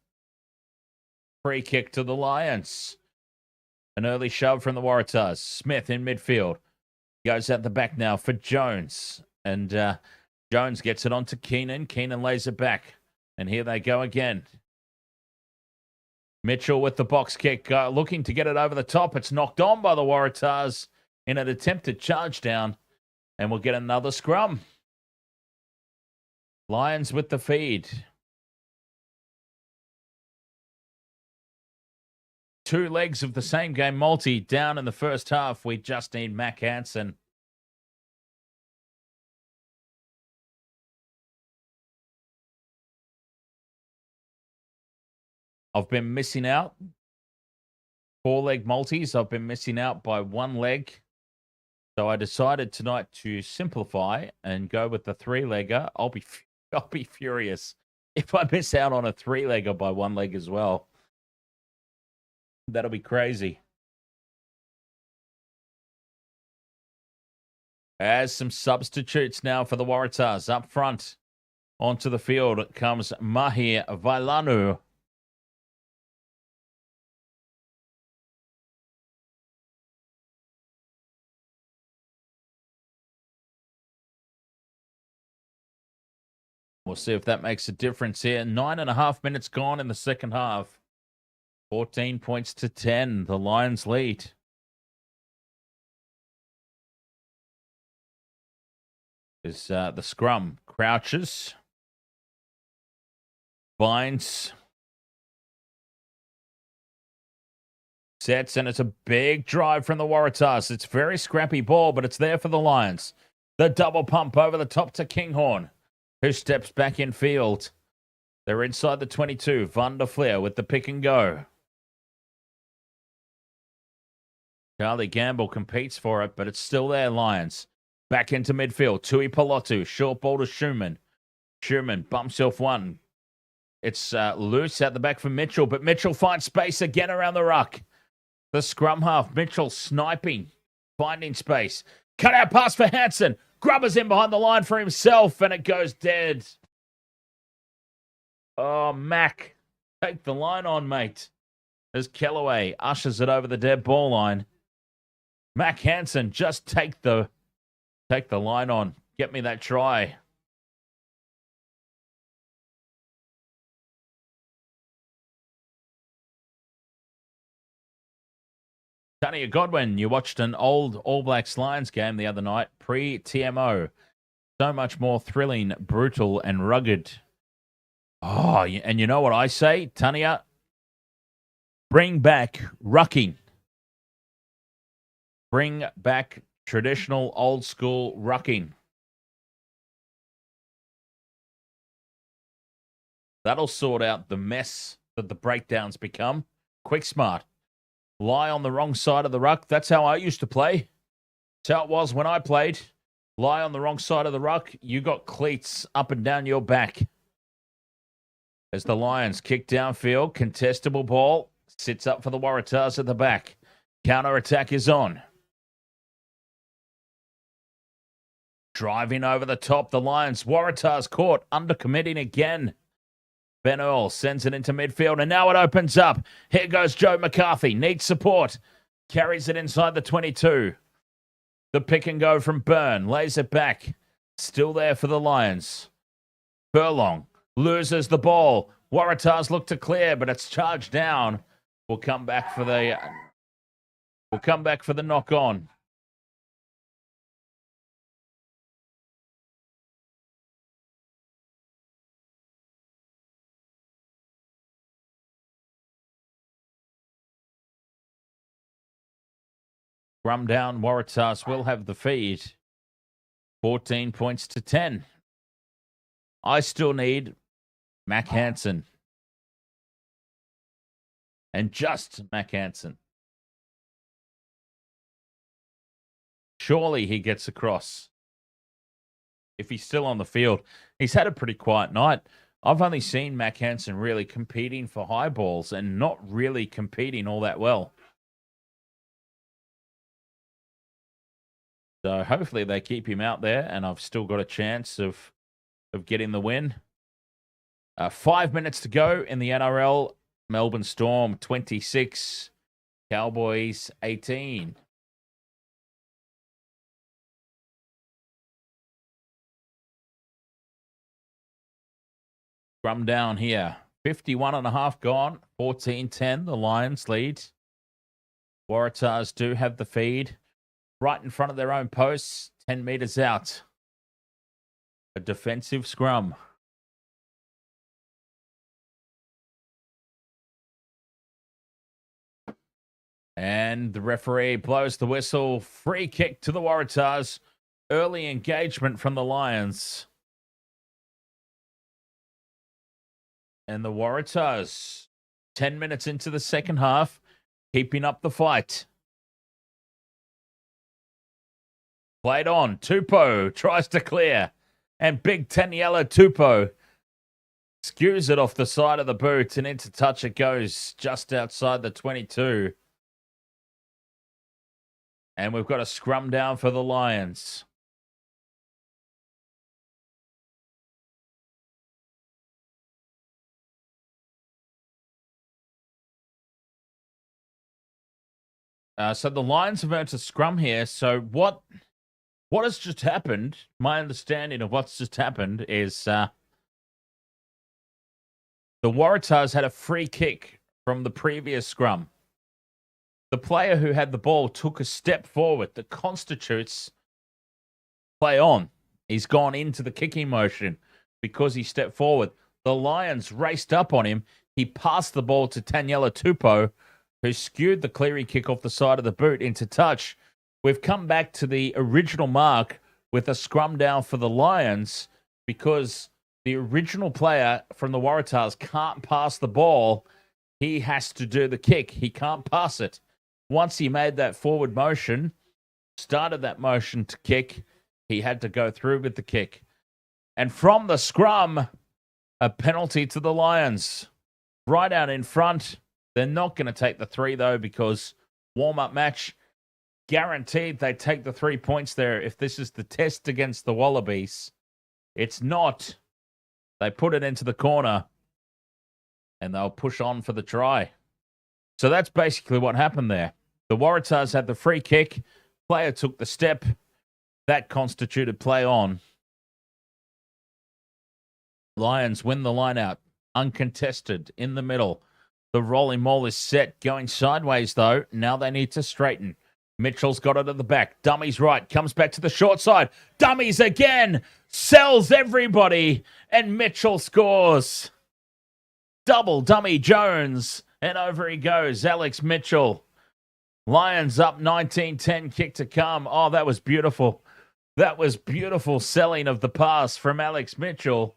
Free kick to the Lions. An early shove from the Waratahs. Smith in midfield. Goes at the back now for Jones. And Jones gets it on to Keenan. Keenan lays it back. And here they go again. Mitchell with the box kick. Looking to get it over the top. It's knocked on by the Waratahs in an attempted charge down. And we'll get another scrum. Lions with the feed. 2 legs of the same game multi down in the first half. We just need Mac Hansen. I've been missing out. 4-leg multis. I've been missing out by 1 leg. So I decided tonight to simplify and go with the 3-legger. I'll be furious if I miss out on a 3-legger by 1 leg as well. That'll be crazy. As some substitutes now for the Waratahs up front. Onto the field comes Mahir Vailanu. We'll see if that makes a difference here. 9.5 minutes gone in the second half. 14 points to 10. The Lions lead. Is the scrum. Crouches. Binds. Sets, and it's a big drive from the Waratahs. It's very scrappy ball, but it's there for the Lions. The double pump over the top to Kinghorn, who steps back in field. They're inside the 22. Van der Fleer with the pick and go. Charlie Gamble competes for it, but it's still there, Lions. Back into midfield. Tui Pelotu. Short ball to Schumann. Schumann bumps off one. It's loose at the back for Mitchell, but Mitchell finds space again around the ruck. The scrum half. Mitchell sniping. Finding space. Cut out pass for Hansen. Grubbers in behind the line for himself, and it goes dead. Oh, Mac. Take the line on, mate. As Kellaway ushers it over the dead ball line. Mac Hansen, just take the line on. Get me that try. Tania Godwin, you watched an old All Blacks Lions game the other night, pre-TMO. So much more thrilling, brutal, and rugged. Oh, and you know what I say, Tania? Bring back rucking. Bring back traditional, old-school rucking. That'll sort out the mess that the breakdowns become. Quick smart. Lie on the wrong side of the ruck. That's how I used to play. That's how it was when I played. Lie on the wrong side of the ruck. You got cleats up and down your back. As the Lions kick downfield, contestable ball. Sits up for the Waratahs at the back. Counter-attack is on. Driving over the top, the Lions. Waratahs caught, undercommitting again. Ben Earl sends it into midfield, and now it opens up. Here goes Joe McCarthy. Needs support. Carries it inside the 22. The pick and go from Byrne. Lays it back. Still there for the Lions. Furlong loses the ball. Waratahs look to clear, but it's charged down. We'll come back for the knock on. Scrum down. Waratahs will have the feed. 14 points to 10. I still need Mac Hansen. And just Mac Hansen. Surely he gets across. If he's still on the field. He's had a pretty quiet night. I've only seen Mac Hansen really competing for high balls and not really competing all that well. So hopefully they keep him out there, and I've still got a chance of getting the win. 5 minutes to go in the NRL. Melbourne Storm 26, Cowboys 18. Scrum down here. 51 and a half gone. 14-10. The Lions lead. Waratahs do have the feed. Right in front of their own posts, 10 metres out. A defensive scrum. And the referee blows the whistle. Free kick to the Waratahs. Early engagement from the Lions. And the Waratahs, 10 minutes into the second half, keeping up the fight. Played on. Tupou tries to clear. And big Taniela Tupou skews it off the side of the boot, and into touch it goes just outside the 22. And we've got a scrum down for the Lions. So the Lions have earned a scrum here. So what has just happened, my understanding of what's just happened is the Waratahs had a free kick from the previous scrum. The player who had the ball took a step forward that constitutes play on. He's gone into the kicking motion because he stepped forward. The Lions raced up on him. He passed the ball to Taniela Tupou, who skewed the cleary kick off the side of the boot into touch. We've come back to the original mark with a scrum down for the Lions because the original player from the Waratahs can't pass the ball. He has to do the kick. He can't pass it. Once he made that forward motion, started that motion to kick, he had to go through with the kick. And from the scrum, a penalty to the Lions. Right out in front. They're not going to take the 3, though, because warm-up match, guaranteed they take the 3 points there if this is the test against the Wallabies. It's not. They put it into the corner, and they'll push on for the try. So that's basically what happened there. The Waratahs had the free kick. Player took the step. That constituted play on. Lions win the line-out. Uncontested in the middle. The rolling maul is set. Going sideways, though. Now they need to straighten. Mitchell's got it at the back. Dummies right. Comes back to the short side. Dummies again. Sells everybody. And Mitchell scores. Double dummy Jones. And over he goes. Alex Mitchell. Lions up 19-10. Kick to come. Oh, that was beautiful. That was beautiful selling of the pass from Alex Mitchell.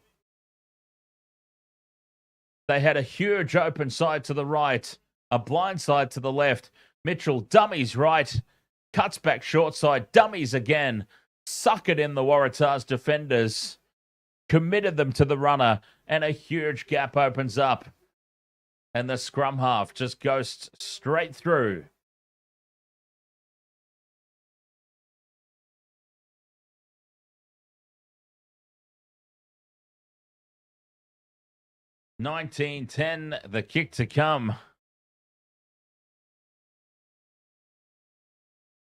They had a huge open side to the right, a blind side to the left. Mitchell dummies right, cuts back short side, dummies again, suck it in the Waratahs defenders, committed them to the runner, and a huge gap opens up. And the scrum half just goes straight through. 19-10, the kick to come.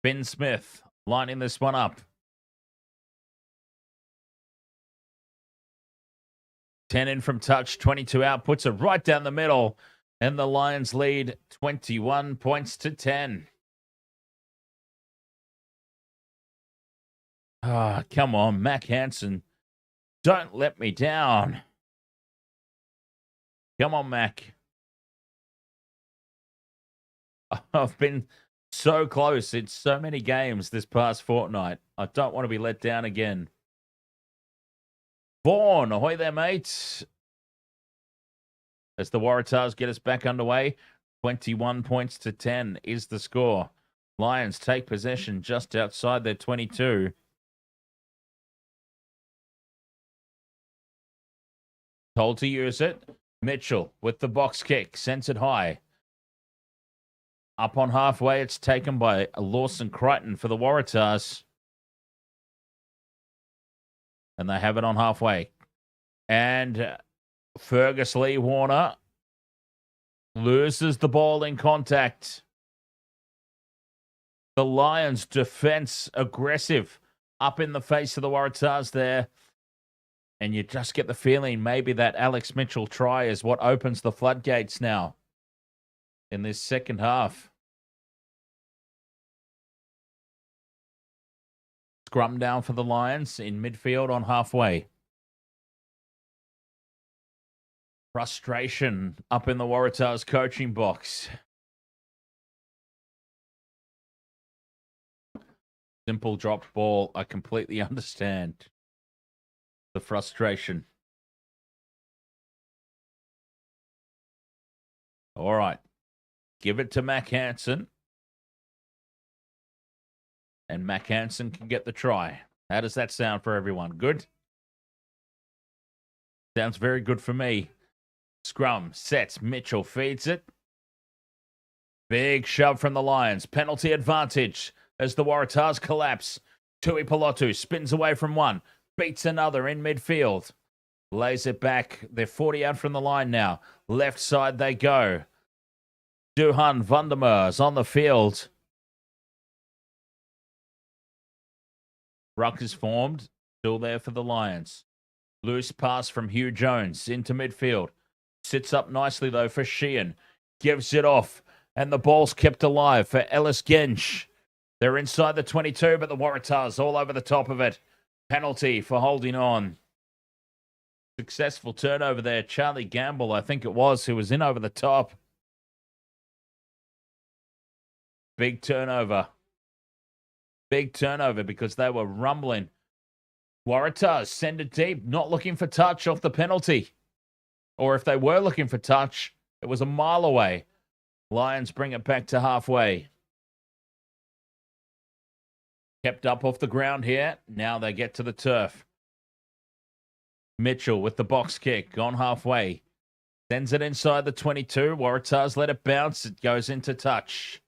Ben Smith lining this one up. 10 in from touch, 22 out, puts it right down the middle, and the Lions lead 21 points to 10. Ah, come on, Mac Hansen. Don't let me down. Come on, Mac. I've been so close in so many games this past fortnight. I don't want to be let down again. Vaughan, ahoy there, mates. As the Waratahs get us back underway, 21 points to 10 is the score. Lions take possession just outside their 22. Told to use it. Mitchell with the box kick, sends it high. Up on halfway, it's taken by Lawson Crichton for the Waratahs. And they have it on halfway. And Fergus Lee Warner loses the ball in contact. The Lions' defense aggressive up in the face of the Waratahs there. And you just get the feeling maybe that Alex Mitchell try is what opens the floodgates now in this second half. Scrum down for the Lions in midfield on halfway. Frustration up in the Waratahs coaching box. Simple dropped ball. I completely understand the frustration. All right. Give it to Mac Hansen. And Mac Hansen can get the try. How does that sound for everyone? Good? Sounds very good for me. Scrum sets. Mitchell feeds it. Big shove from the Lions. Penalty advantage as the Waratahs collapse. Tui Pelotu spins away from one. Beats another in midfield. Lays it back. They're 40 out from the line now. Left side they go. Duhan Vandermeers on the field. Ruck is formed. Still there for the Lions. Loose pass from Hugh Jones into midfield. Sits up nicely, though, for Sheehan. Gives it off. And the ball's kept alive for Ellis Gensch. They're inside the 22, but the Waratahs all over the top of it. Penalty for holding on. Successful turnover there. Charlie Gamble, I think it was, who was in over the top. Big turnover. Big turnover because they were rumbling. Waratahs send it deep, not looking for touch off the penalty. Or if they were looking for touch, it was a mile away. Lions bring it back to halfway. Kept up off the ground here. Now they get to the turf. Mitchell with the box kick on halfway. Sends it inside the 22. Waratahs let it bounce. It goes into touch.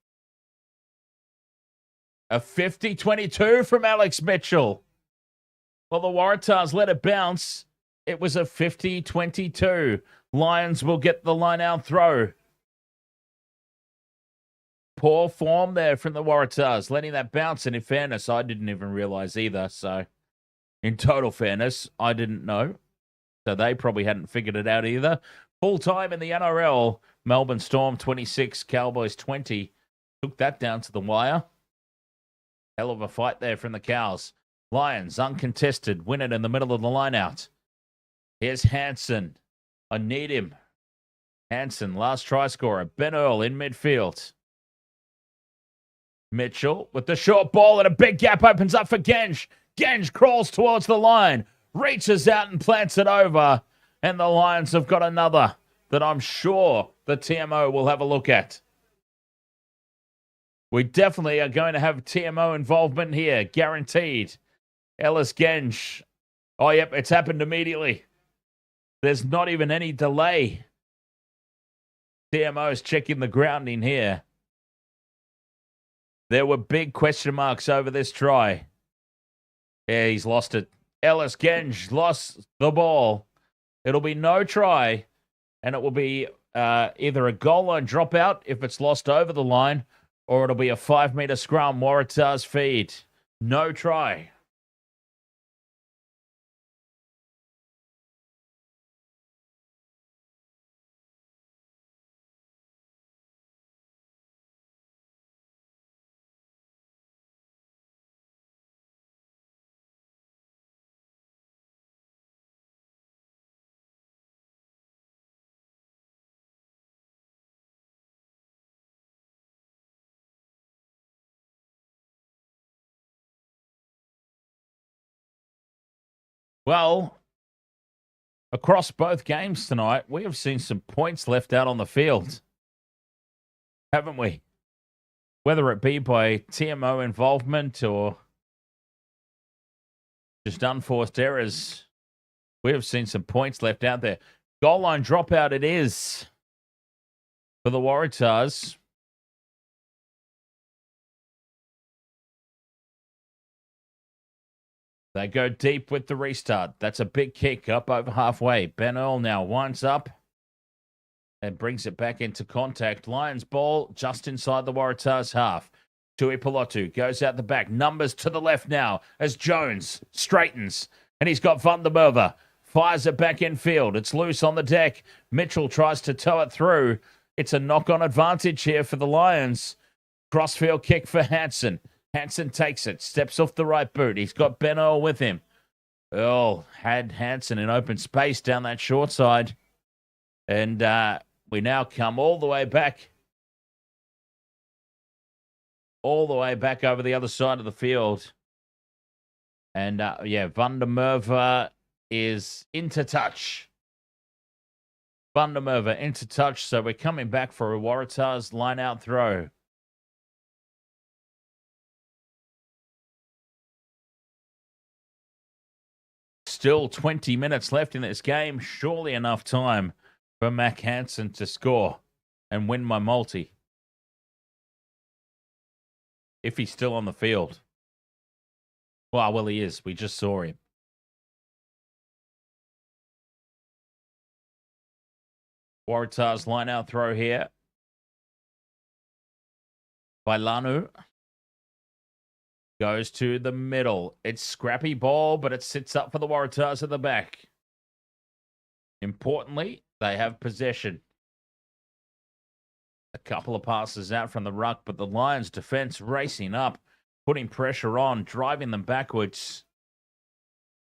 A 50-22 from Alex Mitchell. Well, the Waratahs let it bounce. It was a 50-22. Lions will get the line-out throw. Poor form there from the Waratahs, letting that bounce. And in fairness, I didn't even realize either. So, in total fairness, I didn't know. So they probably hadn't figured it out either. Full time in the NRL. Melbourne Storm 26, Cowboys 20. Took that down to the wire. Hell of a fight there from the Cows. Lions, uncontested, win it in the middle of the line-out. Here's Hansen. I need him. Hansen, last try scorer. Ben Earl in midfield. Mitchell with the short ball and a big gap opens up for Gensch. Gensch crawls towards the line, reaches out and plants it over. And the Lions have got another that I'm sure the TMO will have a look at. We definitely are going to have TMO involvement here, guaranteed. Ellis Gensch. Oh, yep, it's happened immediately. There's not even any delay. TMO's checking the grounding here. There were big question marks over this try. Yeah, he's lost it. Ellis Gensch lost the ball. It'll be no try. And it will be either a goal line dropout if it's lost over the line, or it'll be a 5-meter scrum. Waratahs feed. No try. Well, across both games tonight, we have seen some points left out on the field, haven't we? Whether it be by TMO involvement or just unforced errors, we have seen some points left out there. Goal line dropout it is for the Waratahs. They go deep with the restart. That's a big kick up over halfway. Ben Earl now winds up and brings it back into contact. Lions ball just inside the Waratahs half. Tui Pilotu goes out the back. Numbers to the left now as Jones straightens. And he's got Van der Merwe. Fires it back in field. It's loose on the deck. Mitchell tries to tow it through. It's a knock-on advantage here for the Lions. Crossfield kick for Hansen. Hansen takes it, steps off the right boot. He's got Ben Earl with him. Earl had Hansen in open space down that short side. And we now come all the way back. All the way back over the other side of the field. And, Van der Merwe is into touch. Van der Merwe into touch. So we're coming back for a Waratahs line-out throw. Still 20 minutes left in this game. Surely enough time for Mac Hansen to score and win my multi. If he's still on the field. Well, he is. We just saw him. Waratahs line out throw here by Lanu. Goes to the middle. It's scrappy ball, but it sits up for the Waratahs at the back. Importantly, they have possession. A couple of passes out from the ruck, but the Lions' defense racing up, putting pressure on, driving them backwards.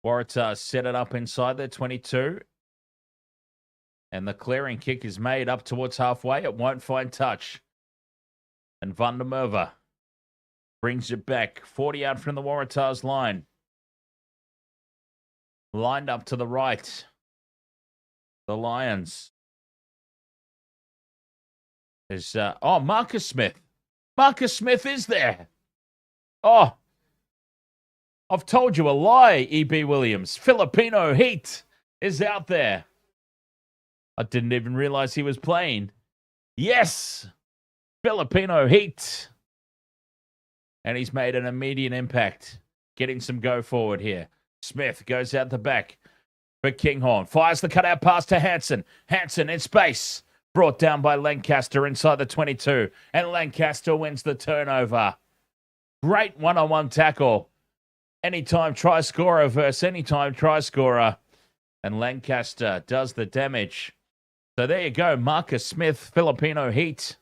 Waratahs set it up inside their 22. And the clearing kick is made up towards halfway. It won't find touch. And Van der Merwe brings it back. 40 out from the Waratahs line. Lined up to the right. The Lions. There's, Marcus Smith. Marcus Smith is there. Oh, I've told you a lie, E.B. Williams. Filipino Heat is out there. I didn't even realize he was playing. Yes, Filipino Heat. And he's made an immediate impact. Getting some go forward here. Smith goes out the back for Kinghorn. Fires the cutout pass to Hansen. Hansen in space. Brought down by Lancaster inside the 22. And Lancaster wins the turnover. Great one-on-one tackle. Anytime try scorer versus anytime try scorer. And Lancaster does the damage. So there you go. Marcus Smith, Filipino Heat.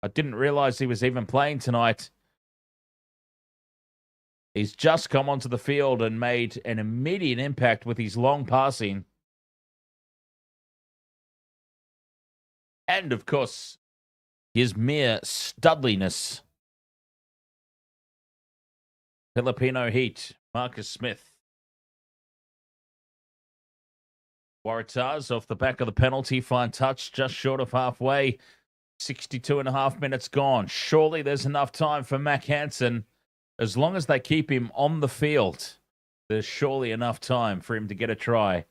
I didn't realize he was even playing tonight. He's just come onto the field and made an immediate impact with his long passing. And, of course, his mere studliness. Filipino Heat, Marcus Smith. Waratahs off the back of the penalty, fine touch, just short of halfway. 62 and a half minutes gone. Surely there's enough time for Mac Hansen. As long as they keep him on the field, there's surely enough time for him to get a try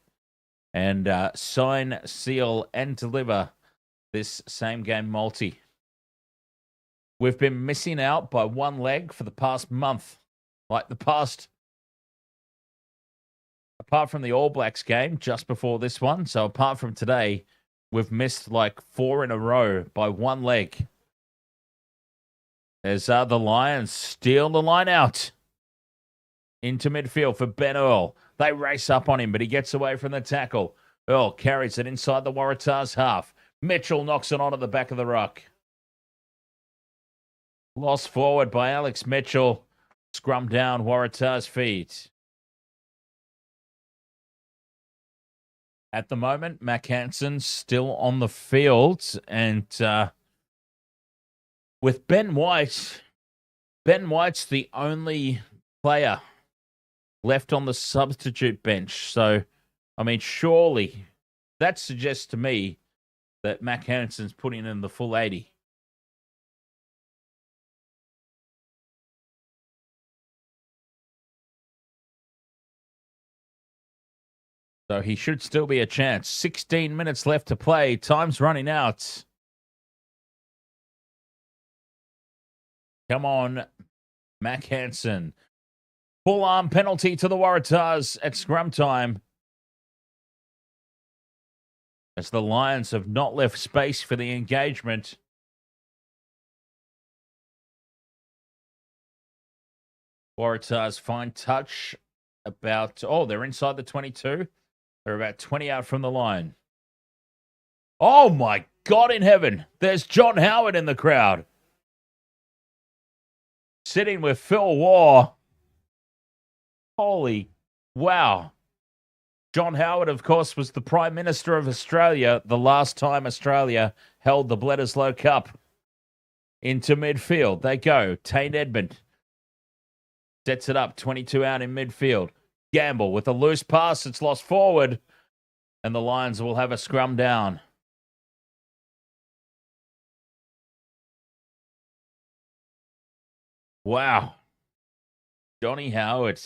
and sign, seal, and deliver this same game multi. We've been missing out by one leg for the past month. Apart from the All Blacks game just before this one, so apart from today, we've missed like 4 in a row by one leg. As the Lions steal the line out into midfield for Ben Earl. They race up on him, but he gets away from the tackle. Earl carries it inside the Waratahs half. Mitchell knocks it onto the back of the ruck. Lost forward by Alex Mitchell. Scrum down, Waratahs feet. At the moment, Mac Hansen's still on the field. And with Ben White's the only player left on the substitute bench. So, I mean, surely that suggests to me that Mac Hansen's putting in the full 80. So he should still be a chance. 16 minutes left to play. Time's running out. Come on, Mac Hansen. Full arm penalty to the Waratahs at scrum time. As the Lions have not left space for the engagement. Waratahs find touch about, they're inside the 22. They're about 20 out from the line. Oh my God in heaven. There's John Howard in the crowd. Sitting with Phil Waugh. Holy wow. John Howard, of course, was the Prime Minister of Australia the last time Australia held the Bledisloe Cup. Into midfield. They go. Tane Edmund sets it up. 22 out in midfield. Gamble with a loose pass. It's lost forward. And the Lions will have a scrum down. Wow. Johnny Howard.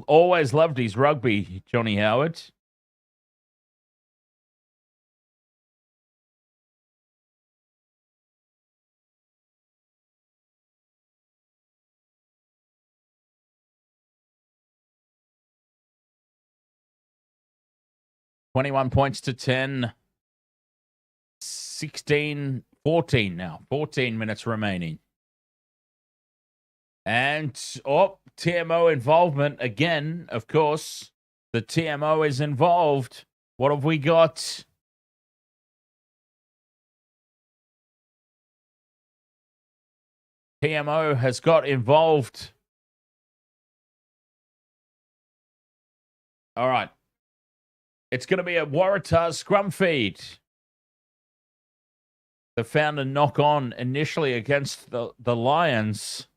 Always loved his rugby, Johnny Howard. $21 points to 10. 14 now. 14 minutes remaining. And, TMO involvement again, of course. The TMO is involved. What have we got? TMO has got involved. All right. It's going to be a Waratahs scrum feed. They found a knock-on initially against the Lions.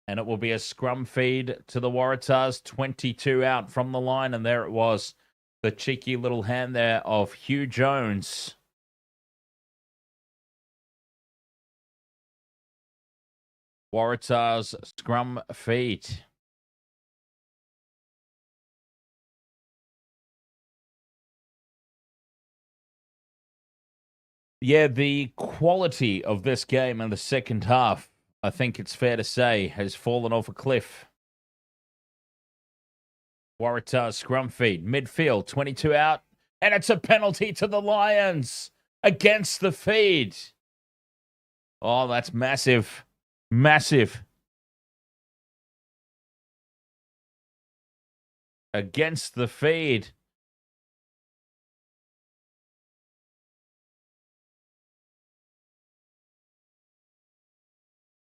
And it will be a scrum feed to the Waratahs. 22 out from the line. And there it was. The cheeky little hand there of Hugh Jones. Waratahs scrum feed. Yeah, the quality of this game in the second half, I think it's fair to say, has fallen off a cliff. Waratahs scrum feed, midfield, 22 out, and it's a penalty to the Lions against the feed. Oh, that's massive. Massive. Against the feed.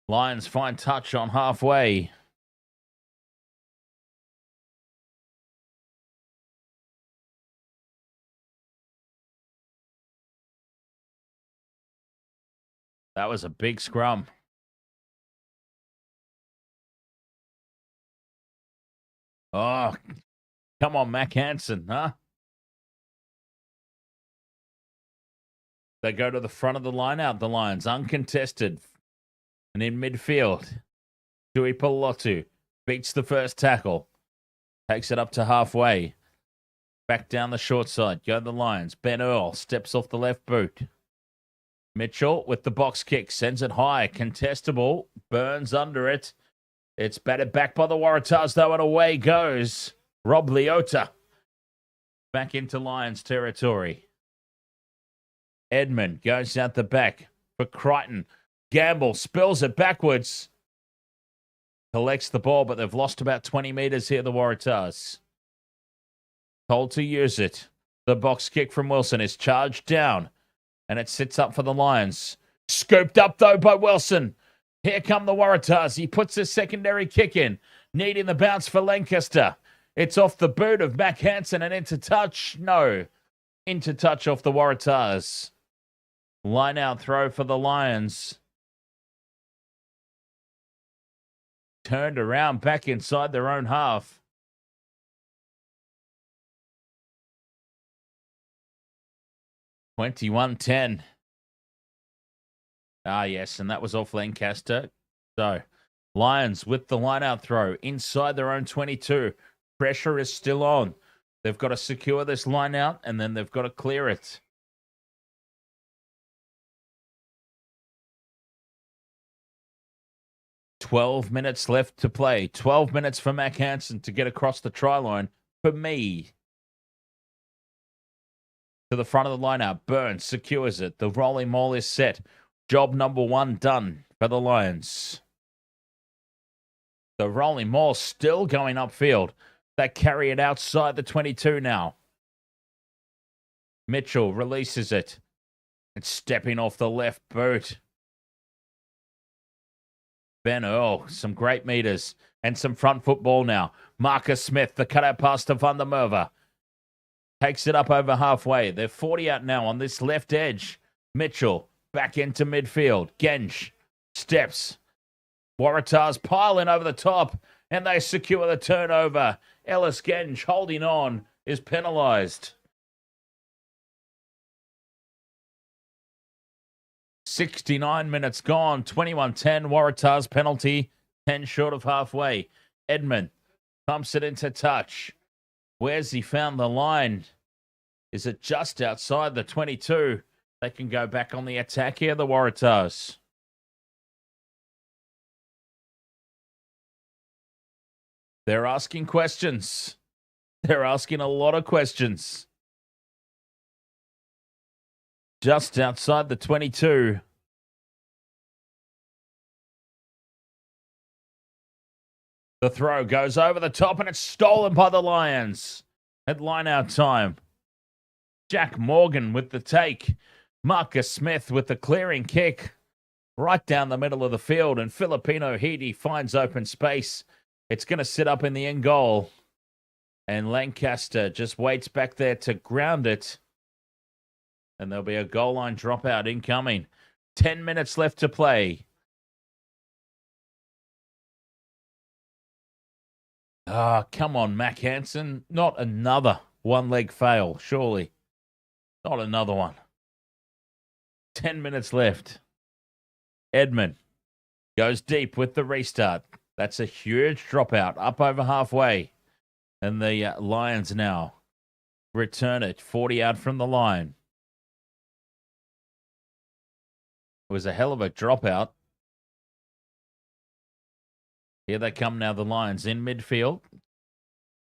Lions find touch on halfway. That was a big scrum. Oh, come on, Mac Hansen, huh? They go to the front of the line out, the Lions, uncontested. And in midfield, Tui Palotu beats the first tackle. Takes it up to halfway. Back down the short side. Go the Lions. Ben Earl steps off the left boot. Mitchell with the box kick. Sends it high. Contestable. Burns under it. It's batted back by the Waratahs, though, and away goes Rob Leota. Back into Lions territory. Edmund goes out the back for Crichton. Gamble spills it backwards. Collects the ball, but they've lost about 20 metres here, the Waratahs. Told to use it. The box kick from Wilson is charged down, and it sits up for the Lions. Scooped up, though, by Wilson. Here come the Waratahs. He puts a secondary kick in, needing the bounce for Lancaster. It's off the boot of Mac Hansen and into touch. No, into touch off the Waratahs. Line out throw for the Lions. Turned around back inside their own half. (21-10). Ah, yes, and that was off Lancaster. So, Lions with the line-out throw inside their own 22. Pressure is still on. They've got to secure this line-out, and then they've got to clear it. "12 minutes left to play. 12 minutes for Mac Hansen to get across the try line for me. To the front of the line-out. Burns secures it. The rolling maul is set. Job number 1 done for the Lions. The rolling maul still going upfield. They carry it outside the 22 now. Mitchell releases it. It's stepping off the left boot. Ben Earl, some great meters and some front football now. Marcus Smith, the cutout pass to Van der Merwe. Takes it up over halfway. They're 40 out now on this left edge. Mitchell back into midfield. Gensch steps. Waratahs pile in over the top, and they secure the turnover. Ellis Gensch holding on is penalised. 69 minutes gone. 21-10. Waratahs penalty. 10 short of halfway. Edmund pumps it into touch. Where's he found the line? Is it just outside the 22? They can go back on the attack here, the Waratahs. They're asking questions. They're asking a lot of questions. Just outside the 22. The throw goes over the top and it's stolen by the Lions. At line-out time. Jack Morgan with the take. Marcus Smith with the clearing kick. Right down the middle of the field, and Filipino Heedy finds open space. It's going to sit up in the end goal. And Lancaster just waits back there to ground it. And there'll be a goal line dropout incoming. 10 minutes left to play. Ah, come on, Mac Hansen. Not another one-leg fail, surely. Not another one. 10 minutes left. Edmund goes deep with the restart. That's a huge dropout, up over halfway. And the Lions now return it 40 out from the line. It was a hell of a dropout. Here they come now, the Lions in midfield.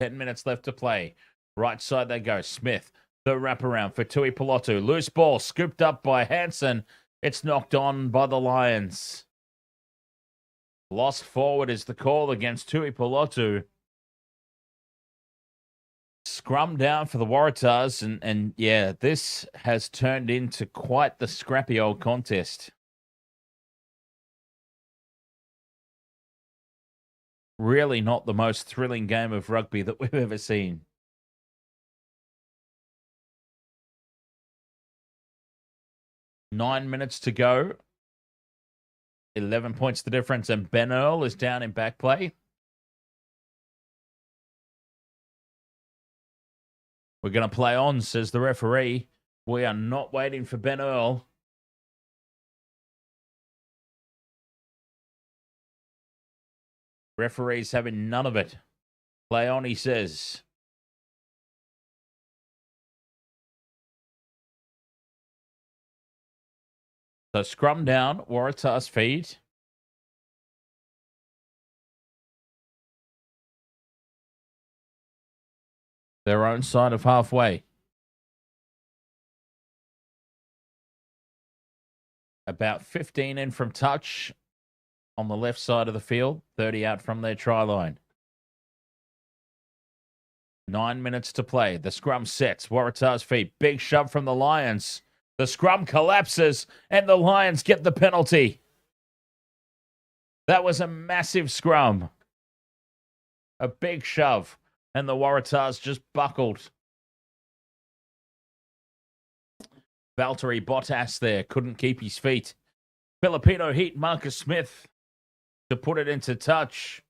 10 minutes left to play. Right side they go. Smith, the wraparound for Tui Pilotu. Loose ball scooped up by Hansen. It's knocked on by the Lions. Lost forward is the call against Tui Pilotu. Scrum down for the Waratahs. And yeah, this has turned into quite the scrappy old contest. Really not the most thrilling game of rugby that we've ever seen. Nine minutes to go. 11 points the difference, and Ben Earl is down in back play. We're going to play on, says the referee. We are not waiting for Ben Earl. Referee's having none of it. Play on, he says. So scrum down, Waratahs feed. their own side of halfway. About 15 in from touch on the left side of the field, 30 out from their try line. 9 minutes to play. The scrum sets. Waratahs feet. Big shove from the Lions. The scrum collapses and the Lions get the penalty. That was a massive scrum. A big shove. And the Waratahs just buckled. Valtteri Bottas there. Couldn't keep his feet. Filipino Heat Marcus Smith to put it into touch.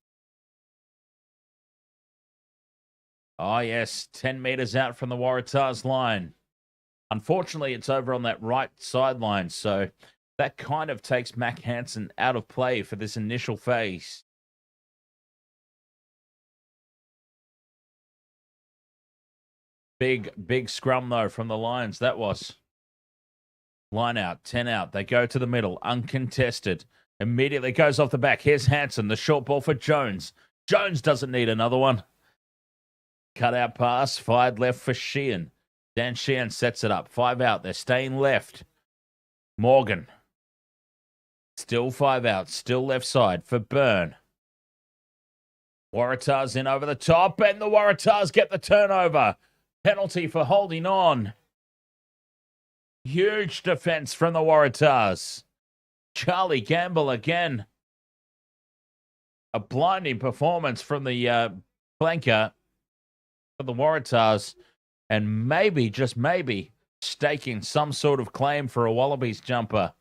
Oh, yes. 10 meters out from the Waratahs line. Unfortunately, it's over on that right sideline, so that kind of takes Mac Hansen out of play for this initial phase. Big scrum, though, from the Lions. That was. Line out, 10 out. They go to the middle, uncontested. Immediately goes off the back. Here's Hansen, the short ball for Jones. Jones doesn't need another one. Cut out pass, fired left for Sheehan. Dan Sheehan sets it up. 5 out. They're staying left. Morgan. Still 5 out. Still left side for Byrne. Waratahs in over the top, and the Waratahs get the turnover. Penalty for holding on. Huge defense from the Waratahs. Charlie Gamble again. A blinding performance from the flanker for the Waratahs. And maybe, just maybe, staking some sort of claim for a Wallabies jumper.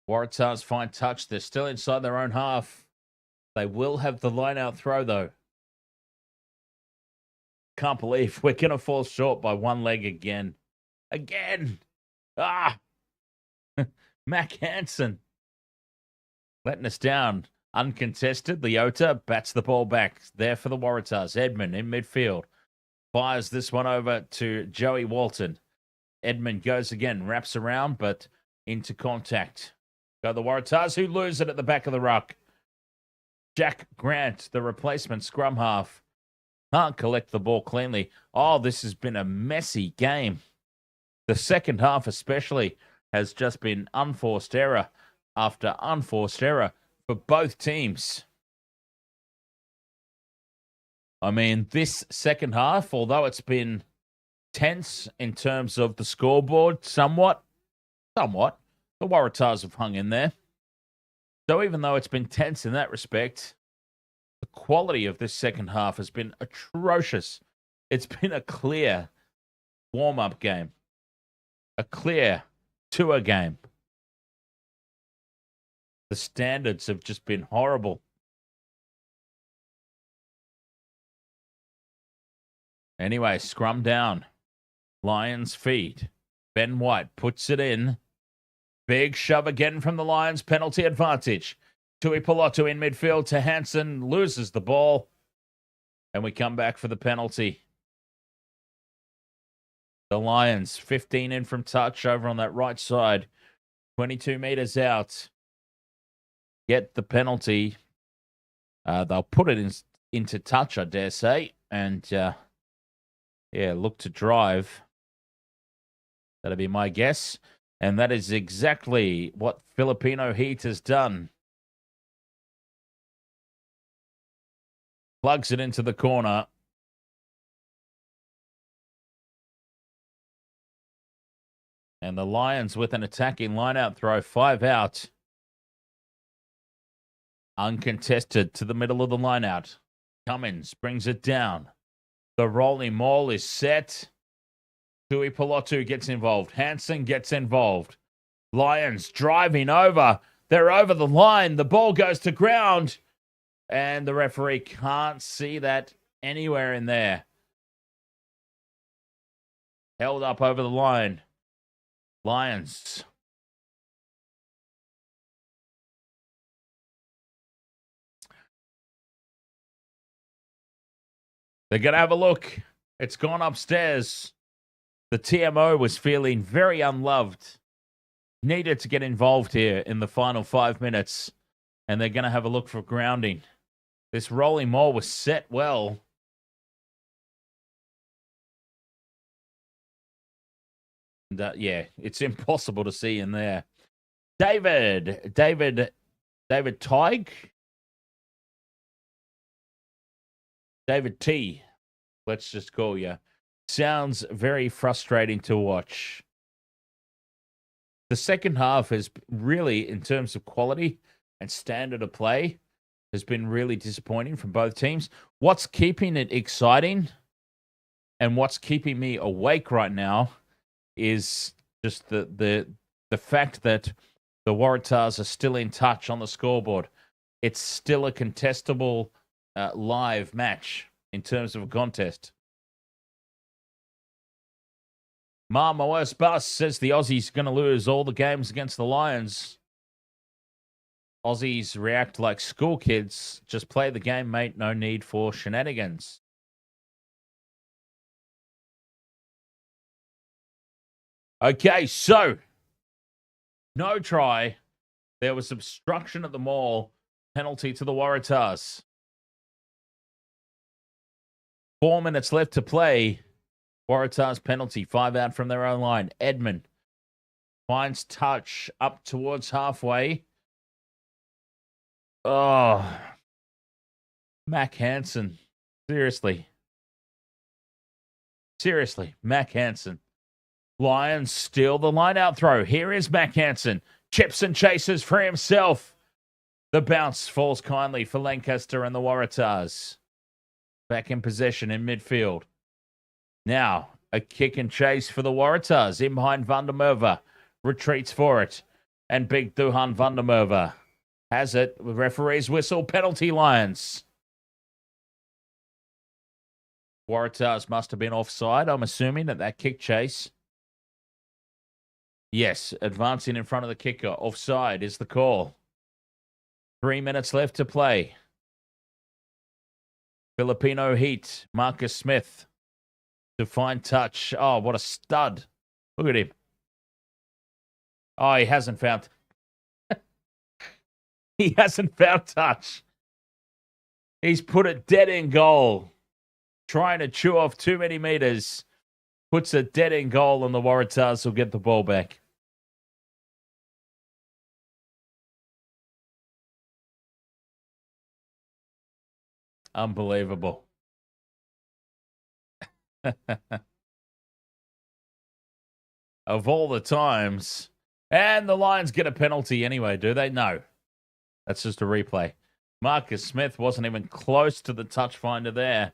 Waratahs find touch. They're still inside their own half. They will have the line-out throw, though. Can't believe we're going to fall short by one leg again. Again! Ah! Mac Hansen letting us down. Uncontested. Leota bats the ball back. There for the Waratahs. Edmund in midfield. Fires this one over to Joey Walton. Edmund goes again. Wraps around, but into contact. Go the Waratahs, who lose it at the back of the ruck. Jack Grant, the replacement scrum half. Can't collect the ball cleanly. Oh, this has been a messy game. The second half especially has just been unforced error after unforced error for both teams. I mean, this second half, although it's been tense in terms of the scoreboard, somewhat, the Waratahs have hung in there. So even though it's been tense in that respect, the quality of this second half has been atrocious. It's been a clear warm-up game. A clear tour game. The standards have just been horrible. Anyway, scrum down. Lions feed. Ben White puts it in. Big shove again from the Lions. Penalty advantage. Tui Pilotu in midfield to Hansen. Loses the ball. And we come back for the penalty. The Lions, 15 in from touch over on that right side. 22 meters out. Get the penalty. They'll put it into touch, I dare say. And, look to drive. That'll be my guess. And that is exactly what Filipino Heat has done. Plugs it into the corner. And the Lions with an attacking line-out throw. 5 out. Uncontested to the middle of the line-out. Cummins brings it down. The rolling maul is set. Tui Pilotu gets involved. Hansen gets involved. Lions driving over. They're over the line. The ball goes to ground. And the referee can't see that anywhere in there. Held up over the line. Lions. They're going to have a look. It's gone upstairs. The TMO was feeling very unloved. Needed to get involved here in the final 5 minutes. And they're going to have a look for grounding. This rolling maul was set well. And, yeah, it's impossible to see in there. David Teig? David T, let's just call you. Sounds very frustrating to watch. The second half has really, in terms of quality and standard of play, has been really disappointing from both teams. What's keeping it exciting and what's keeping me awake right now is just the fact that the Waratahs are still in touch on the scoreboard. It's still a contestable live match in terms of a contest. My worst bus says the Aussies are going to lose all the games against the Lions. Aussies react like school kids. Just play the game, mate. No need for shenanigans. Okay, so no try. There was obstruction at the maul. Penalty to the Waratahs. 4 minutes left to play. Waratahs penalty. 5 out from their own line. Edmund finds touch up towards halfway. Oh, Mac Hansen. Seriously, Mac Hansen. Lions steal the line-out throw. Here is Mac Hansen. Chips and chases for himself. The bounce falls kindly for Lancaster and the Waratahs. Back in possession in midfield. Now, a kick and chase for the Waratahs. In behind Van der Merwe. Retreats for it. And big Duhan Van der Merwe has it. With referee's whistle. Penalty Lions. Waratahs must have been offside, I'm assuming, at that kick chase. Yes, advancing in front of the kicker. Offside is the call. 3 minutes left to play. Filipino heat. Marcus Smith to find touch. Oh, what a stud. Look at him. Oh, he hasn't found... he hasn't found touch. He's put it dead in goal. Trying to chew off too many meters. Puts a dead in goal and the Waratahs will get the ball back. Unbelievable. Of all the times. And the Lions get a penalty anyway, do they? No. That's just a replay. Marcus Smith wasn't even close to the touch finder there.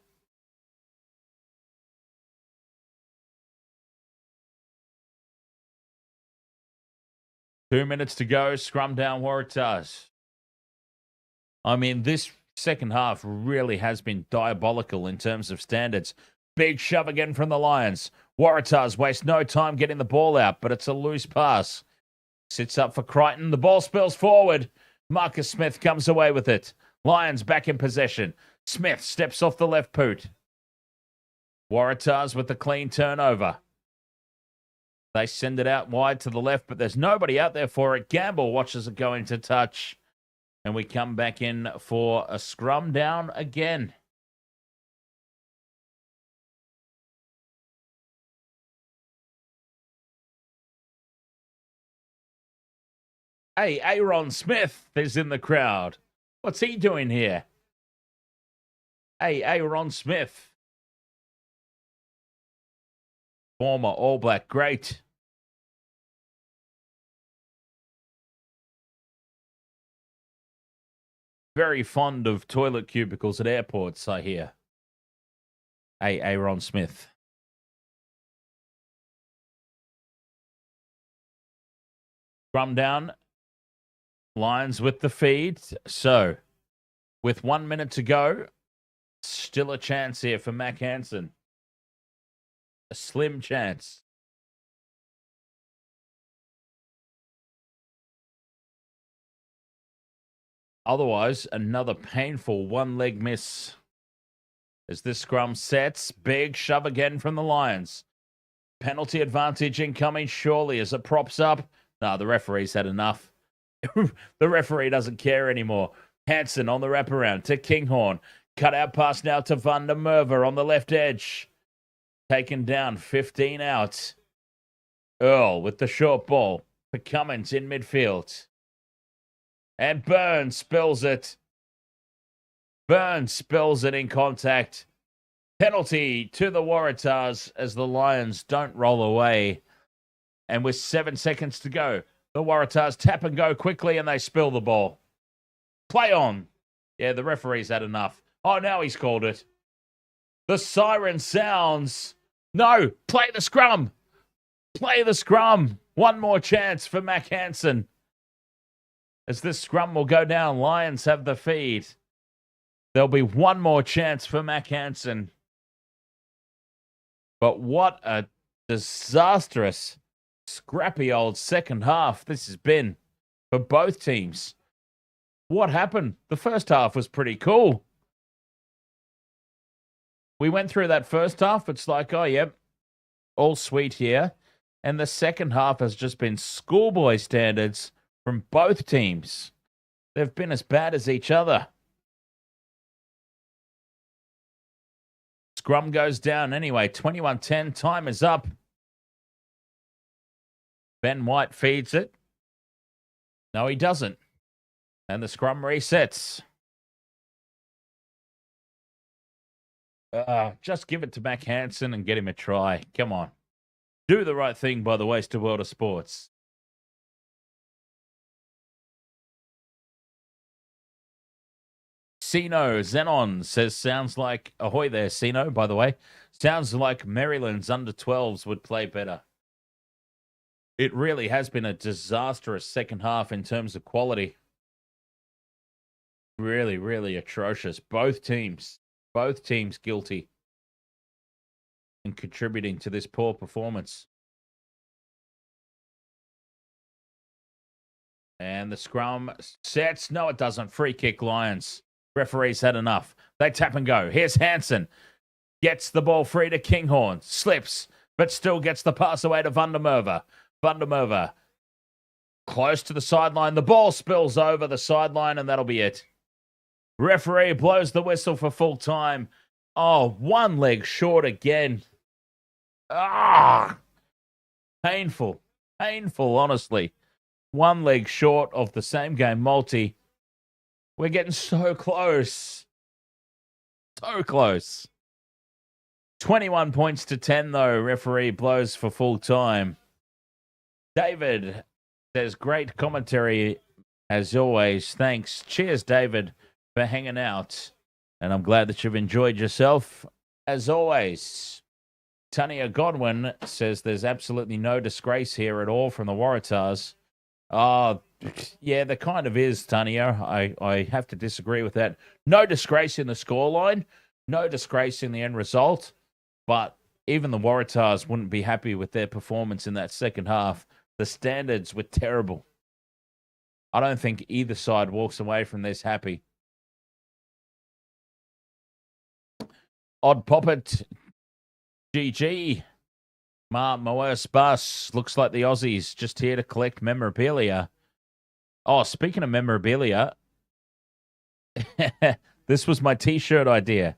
Two minutes to go. Scrum down Waratahs. I mean, this second half really has been diabolical in terms of standards. Big shove again from the Lions. Waratahs waste no time getting the ball out, but it's a loose pass. Sits up for Crichton. The ball spills forward. Marcus Smith comes away with it. Lions back in possession. Smith steps off the left boot. Waratahs with the clean turnover. They send it out wide to the left, but there's nobody out there for it. Gamble watches it go into touch. And we come back in for a scrum down again. Hey, Aaron Smith is in the crowd. What's he doing here? Hey, Aaron Smith. Former All Black great. Very fond of toilet cubicles at airports, I hear. Hey, Aaron Smith. Scrum down. Lions with the feed. So, with 1 minute to go, still a chance here for Mac Hansen. A slim chance. Otherwise, another painful one-leg miss. As this scrum sets, big shove again from the Lions. Penalty advantage incoming surely as it props up. No, the referee's had enough. The referee doesn't care anymore. Hansen on the wraparound to Kinghorn. Cut out pass now to Van der Merwe on the left edge. Taken down, 15 out. Earl with the short ball for Cummins in midfield. And Burns spills it. Burns spills it in contact. Penalty to the Waratahs as the Lions don't roll away. And with 7 seconds to go, the Waratahs tap and go quickly and they spill the ball. Play on. Yeah, the referee's had enough. Oh, now he's called it. The siren sounds. No, play the scrum. Play the scrum. One more chance for Mac Hansen. As this scrum will go down, Lions have the feed. There'll be one more chance for Mac Hansen. But what a disastrous, scrappy old second half this has been for both teams. What happened? The first half was pretty cool. We went through that first half. It's like, oh, yep, all sweet here. And the second half has just been schoolboy standards from both teams. They've been as bad as each other. Scrum goes down anyway. 21-10. Time is up. Ben White feeds it. No, he doesn't. And the scrum resets. Just give it to Mac Hansen and get him a try. Come on. Do the right thing by the waste of World of Sports. Sino Zenon says, sounds like, ahoy there, Sino, by the way. Sounds like Maryland's under-12s would play better. It really has been a disastrous second half in terms of quality. Really, really atrocious. Both teams guilty in contributing to this poor performance. And the scrum sets. No, it doesn't. Free kick, Lions. Referees had enough. They tap and go. Here's Hansen. Gets the ball free to Kinghorn. Slips, but still gets the pass away to Van der Merwe. Van der Merwe close to the sideline. The ball spills over the sideline, and that'll be it. Referee blows the whistle for full time. Oh, one leg short again. Painful. Painful, honestly. One leg short of the same game multi. We're getting so close. So close. 21 points to 10, though. Referee blows for full time. David says, great commentary as always. Thanks. Cheers, David, for hanging out. And I'm glad that you've enjoyed yourself as always. Tania Godwin says there's absolutely no disgrace here at all from the Waratahs. Yeah, there kind of is, Tania. I have to disagree with that. No disgrace in the scoreline. No disgrace in the end result. But even the Waratahs wouldn't be happy with their performance in that second half. The standards were terrible. I don't think either side walks away from this happy. Odd Poppet, GG. My worst bus. Looks like the Aussies just here to collect memorabilia. Oh, speaking of memorabilia, this was my T-shirt idea.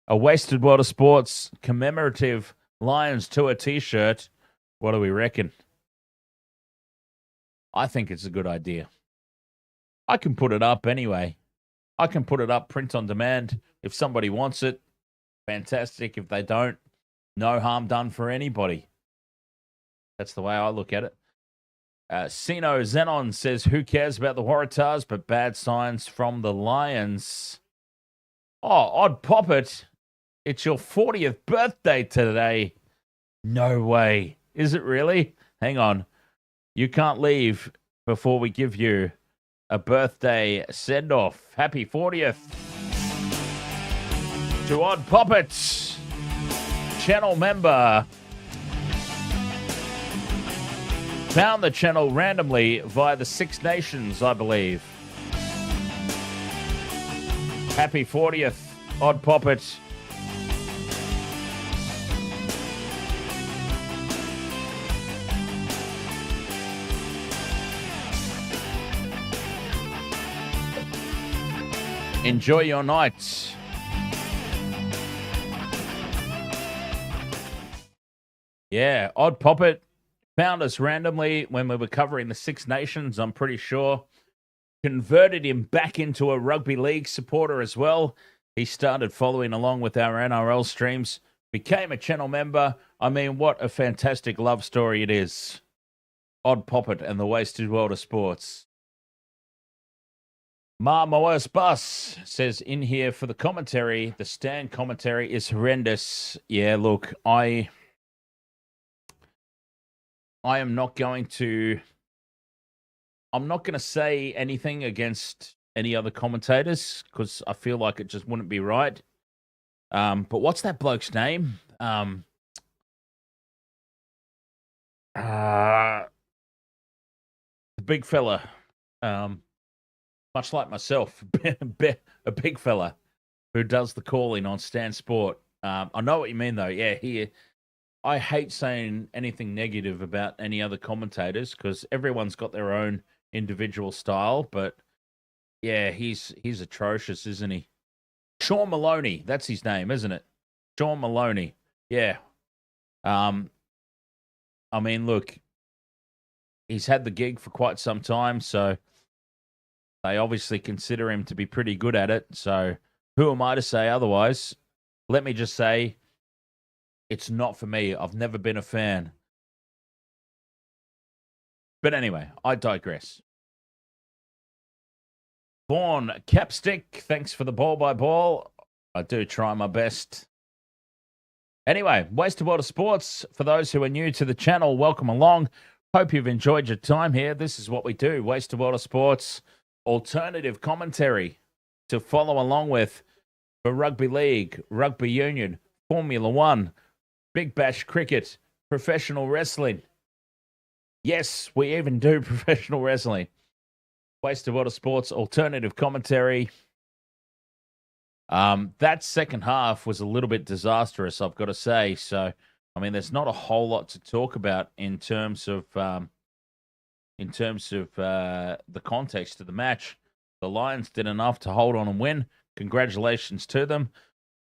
A Wasted World of Sports commemorative Lions Tour T-shirt. What do we reckon? I think it's a good idea. I can put it up anyway. I can put it up print on demand. If somebody wants it, fantastic. If they don't, no harm done for anybody. That's the way I look at it. Sino Zenon says, who cares about the Waratahs, but bad signs from the Lions. Oh, Odd Poppet, it's your 40th birthday today. No way. Is it really? Hang on. You can't leave before we give you a birthday send-off. Happy 40th to Odd Poppet, channel member. Found the channel randomly via the Six Nations, I believe. Happy 40th, Odd Poppet. Enjoy your night. Yeah, Odd Poppet found us randomly when we were covering the Six Nations, I'm pretty sure. Converted him back into a rugby league supporter as well. He started following along with our NRL streams, became a channel member. I mean, what a fantastic love story it is. Odd Poppet and the Wasted World of Sports. Moas Bus says in here for the commentary, the stand commentary is horrendous. Yeah, look, I am not going to... I'm not going to say anything against any other commentators because I feel like it just wouldn't be right. But what's that bloke's name? The big fella. Much like myself, a big fella who does the calling on Stan Sport. I know what you mean, though. Yeah, I hate saying anything negative about any other commentators because everyone's got their own individual style. But yeah, he's atrocious, isn't he? Sean Maloney, that's his name, isn't it? Sean Maloney. Yeah. I mean, look, he's had the gig for quite some time, so they obviously consider him to be pretty good at it. So who am I to say otherwise? Let me just say, it's not for me. I've never been a fan. But anyway, I digress. Vaughn Capstick, thanks for the ball by ball. I do try my best. Anyway, Wasted World of Sports. For those who are new to the channel, welcome along. Hope you've enjoyed your time here. This is what we do. Wasted World of Sports. Alternative commentary to follow along with for Rugby League, Rugby Union, Formula One, Big Bash Cricket, professional wrestling. Yes, we even do professional wrestling. Wasted World of Sports, alternative commentary. That second half was a little bit disastrous, I've got to say. So, I mean, there's not a whole lot to talk about in terms of the context of the match. The Lions did enough to hold on and win. Congratulations to them.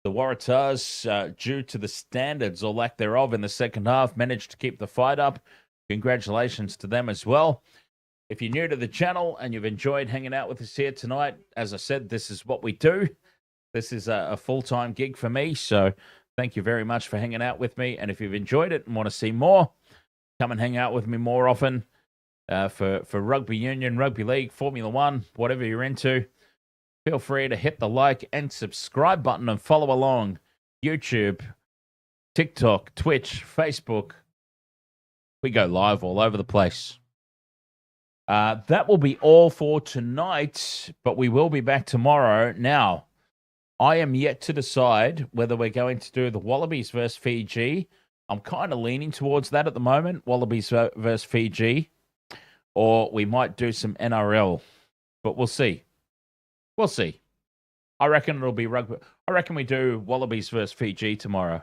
The Waratahs, due to the standards or lack thereof in the second half, managed to keep the fight up. Congratulations to them as well. If you're new to the channel and you've enjoyed hanging out with us here tonight, as I said, this is what we do. This is a full-time gig for me, so thank you very much for hanging out with me. And if you've enjoyed it and want to see more, come and hang out with me more often for Rugby Union, Rugby League, Formula One, whatever you're into. Feel free to hit the like and subscribe button and follow along. YouTube, TikTok, Twitch, Facebook. We go live all over the place. That will be all for tonight, but we will be back tomorrow. Now, I am yet to decide whether we're going to do the Wallabies versus Fiji. I'm kind of leaning towards that at the moment, Wallabies versus Fiji. Or we might do some NRL, but we'll see. We'll see. I reckon it'll be rugby. I reckon we do Wallabies versus Fiji tomorrow.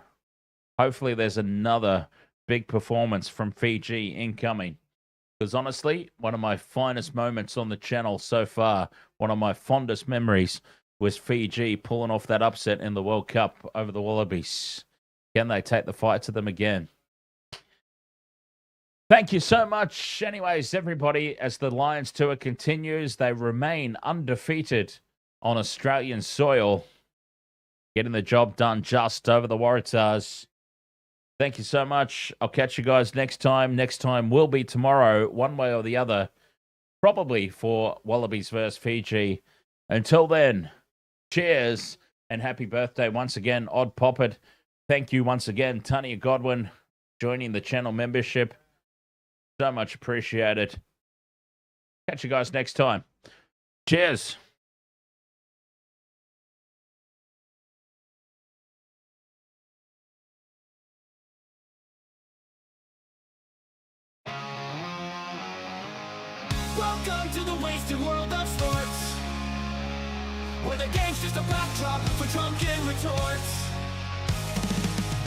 Hopefully there's another big performance from Fiji incoming. Because honestly, one of my finest moments on the channel so far, one of my fondest memories, was Fiji pulling off that upset in the World Cup over the Wallabies. Can they take the fight to them again? Thank you so much. Anyways, everybody, as the Lions tour continues, they remain undefeated on Australian soil, getting the job done just over the Waratahs. Thank you so much. I'll catch you guys next time. Next time will be tomorrow, one way or the other, probably for Wallabies versus Fiji. Until then, cheers and happy birthday once again, Odd Poppet. Thank you once again, Tanya Godwin, joining the channel membership. So much appreciated. Catch you guys next time. Cheers.
Welcome to the wasted world of sports, where the game's just a backdrop for drunken retorts.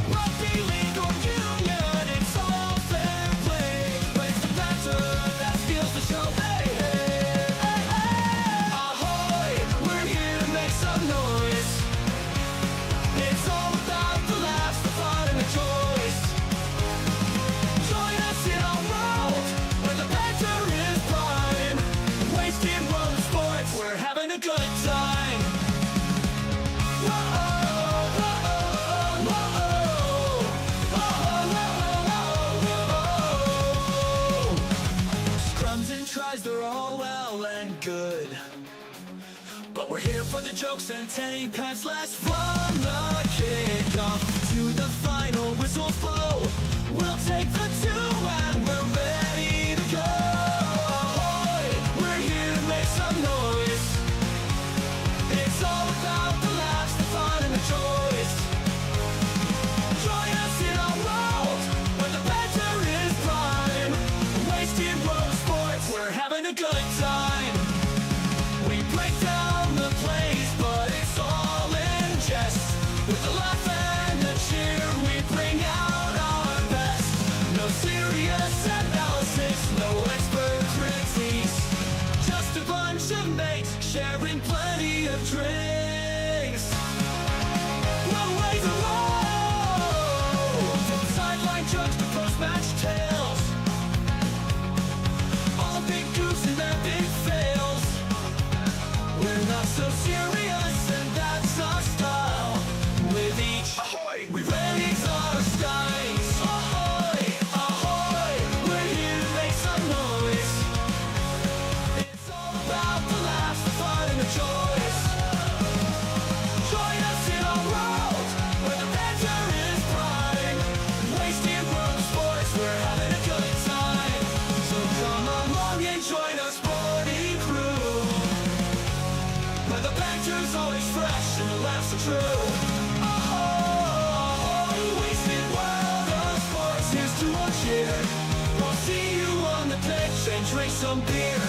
Rugby league or union, it's all fair play, but it's the banter that steals the show. Hey, hey, hey, hey. Ahoy, we're here to make some all well and good, but we're here for the jokes and tank pants last from the kickoff to the final whistle blow. We'll take the two and we're ready to go. We're here to make some noise. It's all about the laughs, the fun and the joys. Join us in our world where the banter is prime. Wasted world of sports, we're having a good time. We break down the plays, but it's all in jest. With the laugh and the cheer, we bring out our best. No serious analysis, no expert critiques. Just a bunch of mates sharing plenty of drinks. We'll wait the road, from sideline jokes to post-match tales. All big goofs and their big fails. We're not so serious, and that's our style. With each ahoy, we raise our skies. Ahoy, ahoy, we're here to make some noise. It's all about the laughs, the fun and the joys. Join us in our world where the banter is prime. Wasted world of sports, we're having a good time. So come along and join us, sporty crew, where the banter's always fresh and the laughs are true. Oh, wasted world of sports, here's to our cheer. We'll see you on the pitch and drink some beer.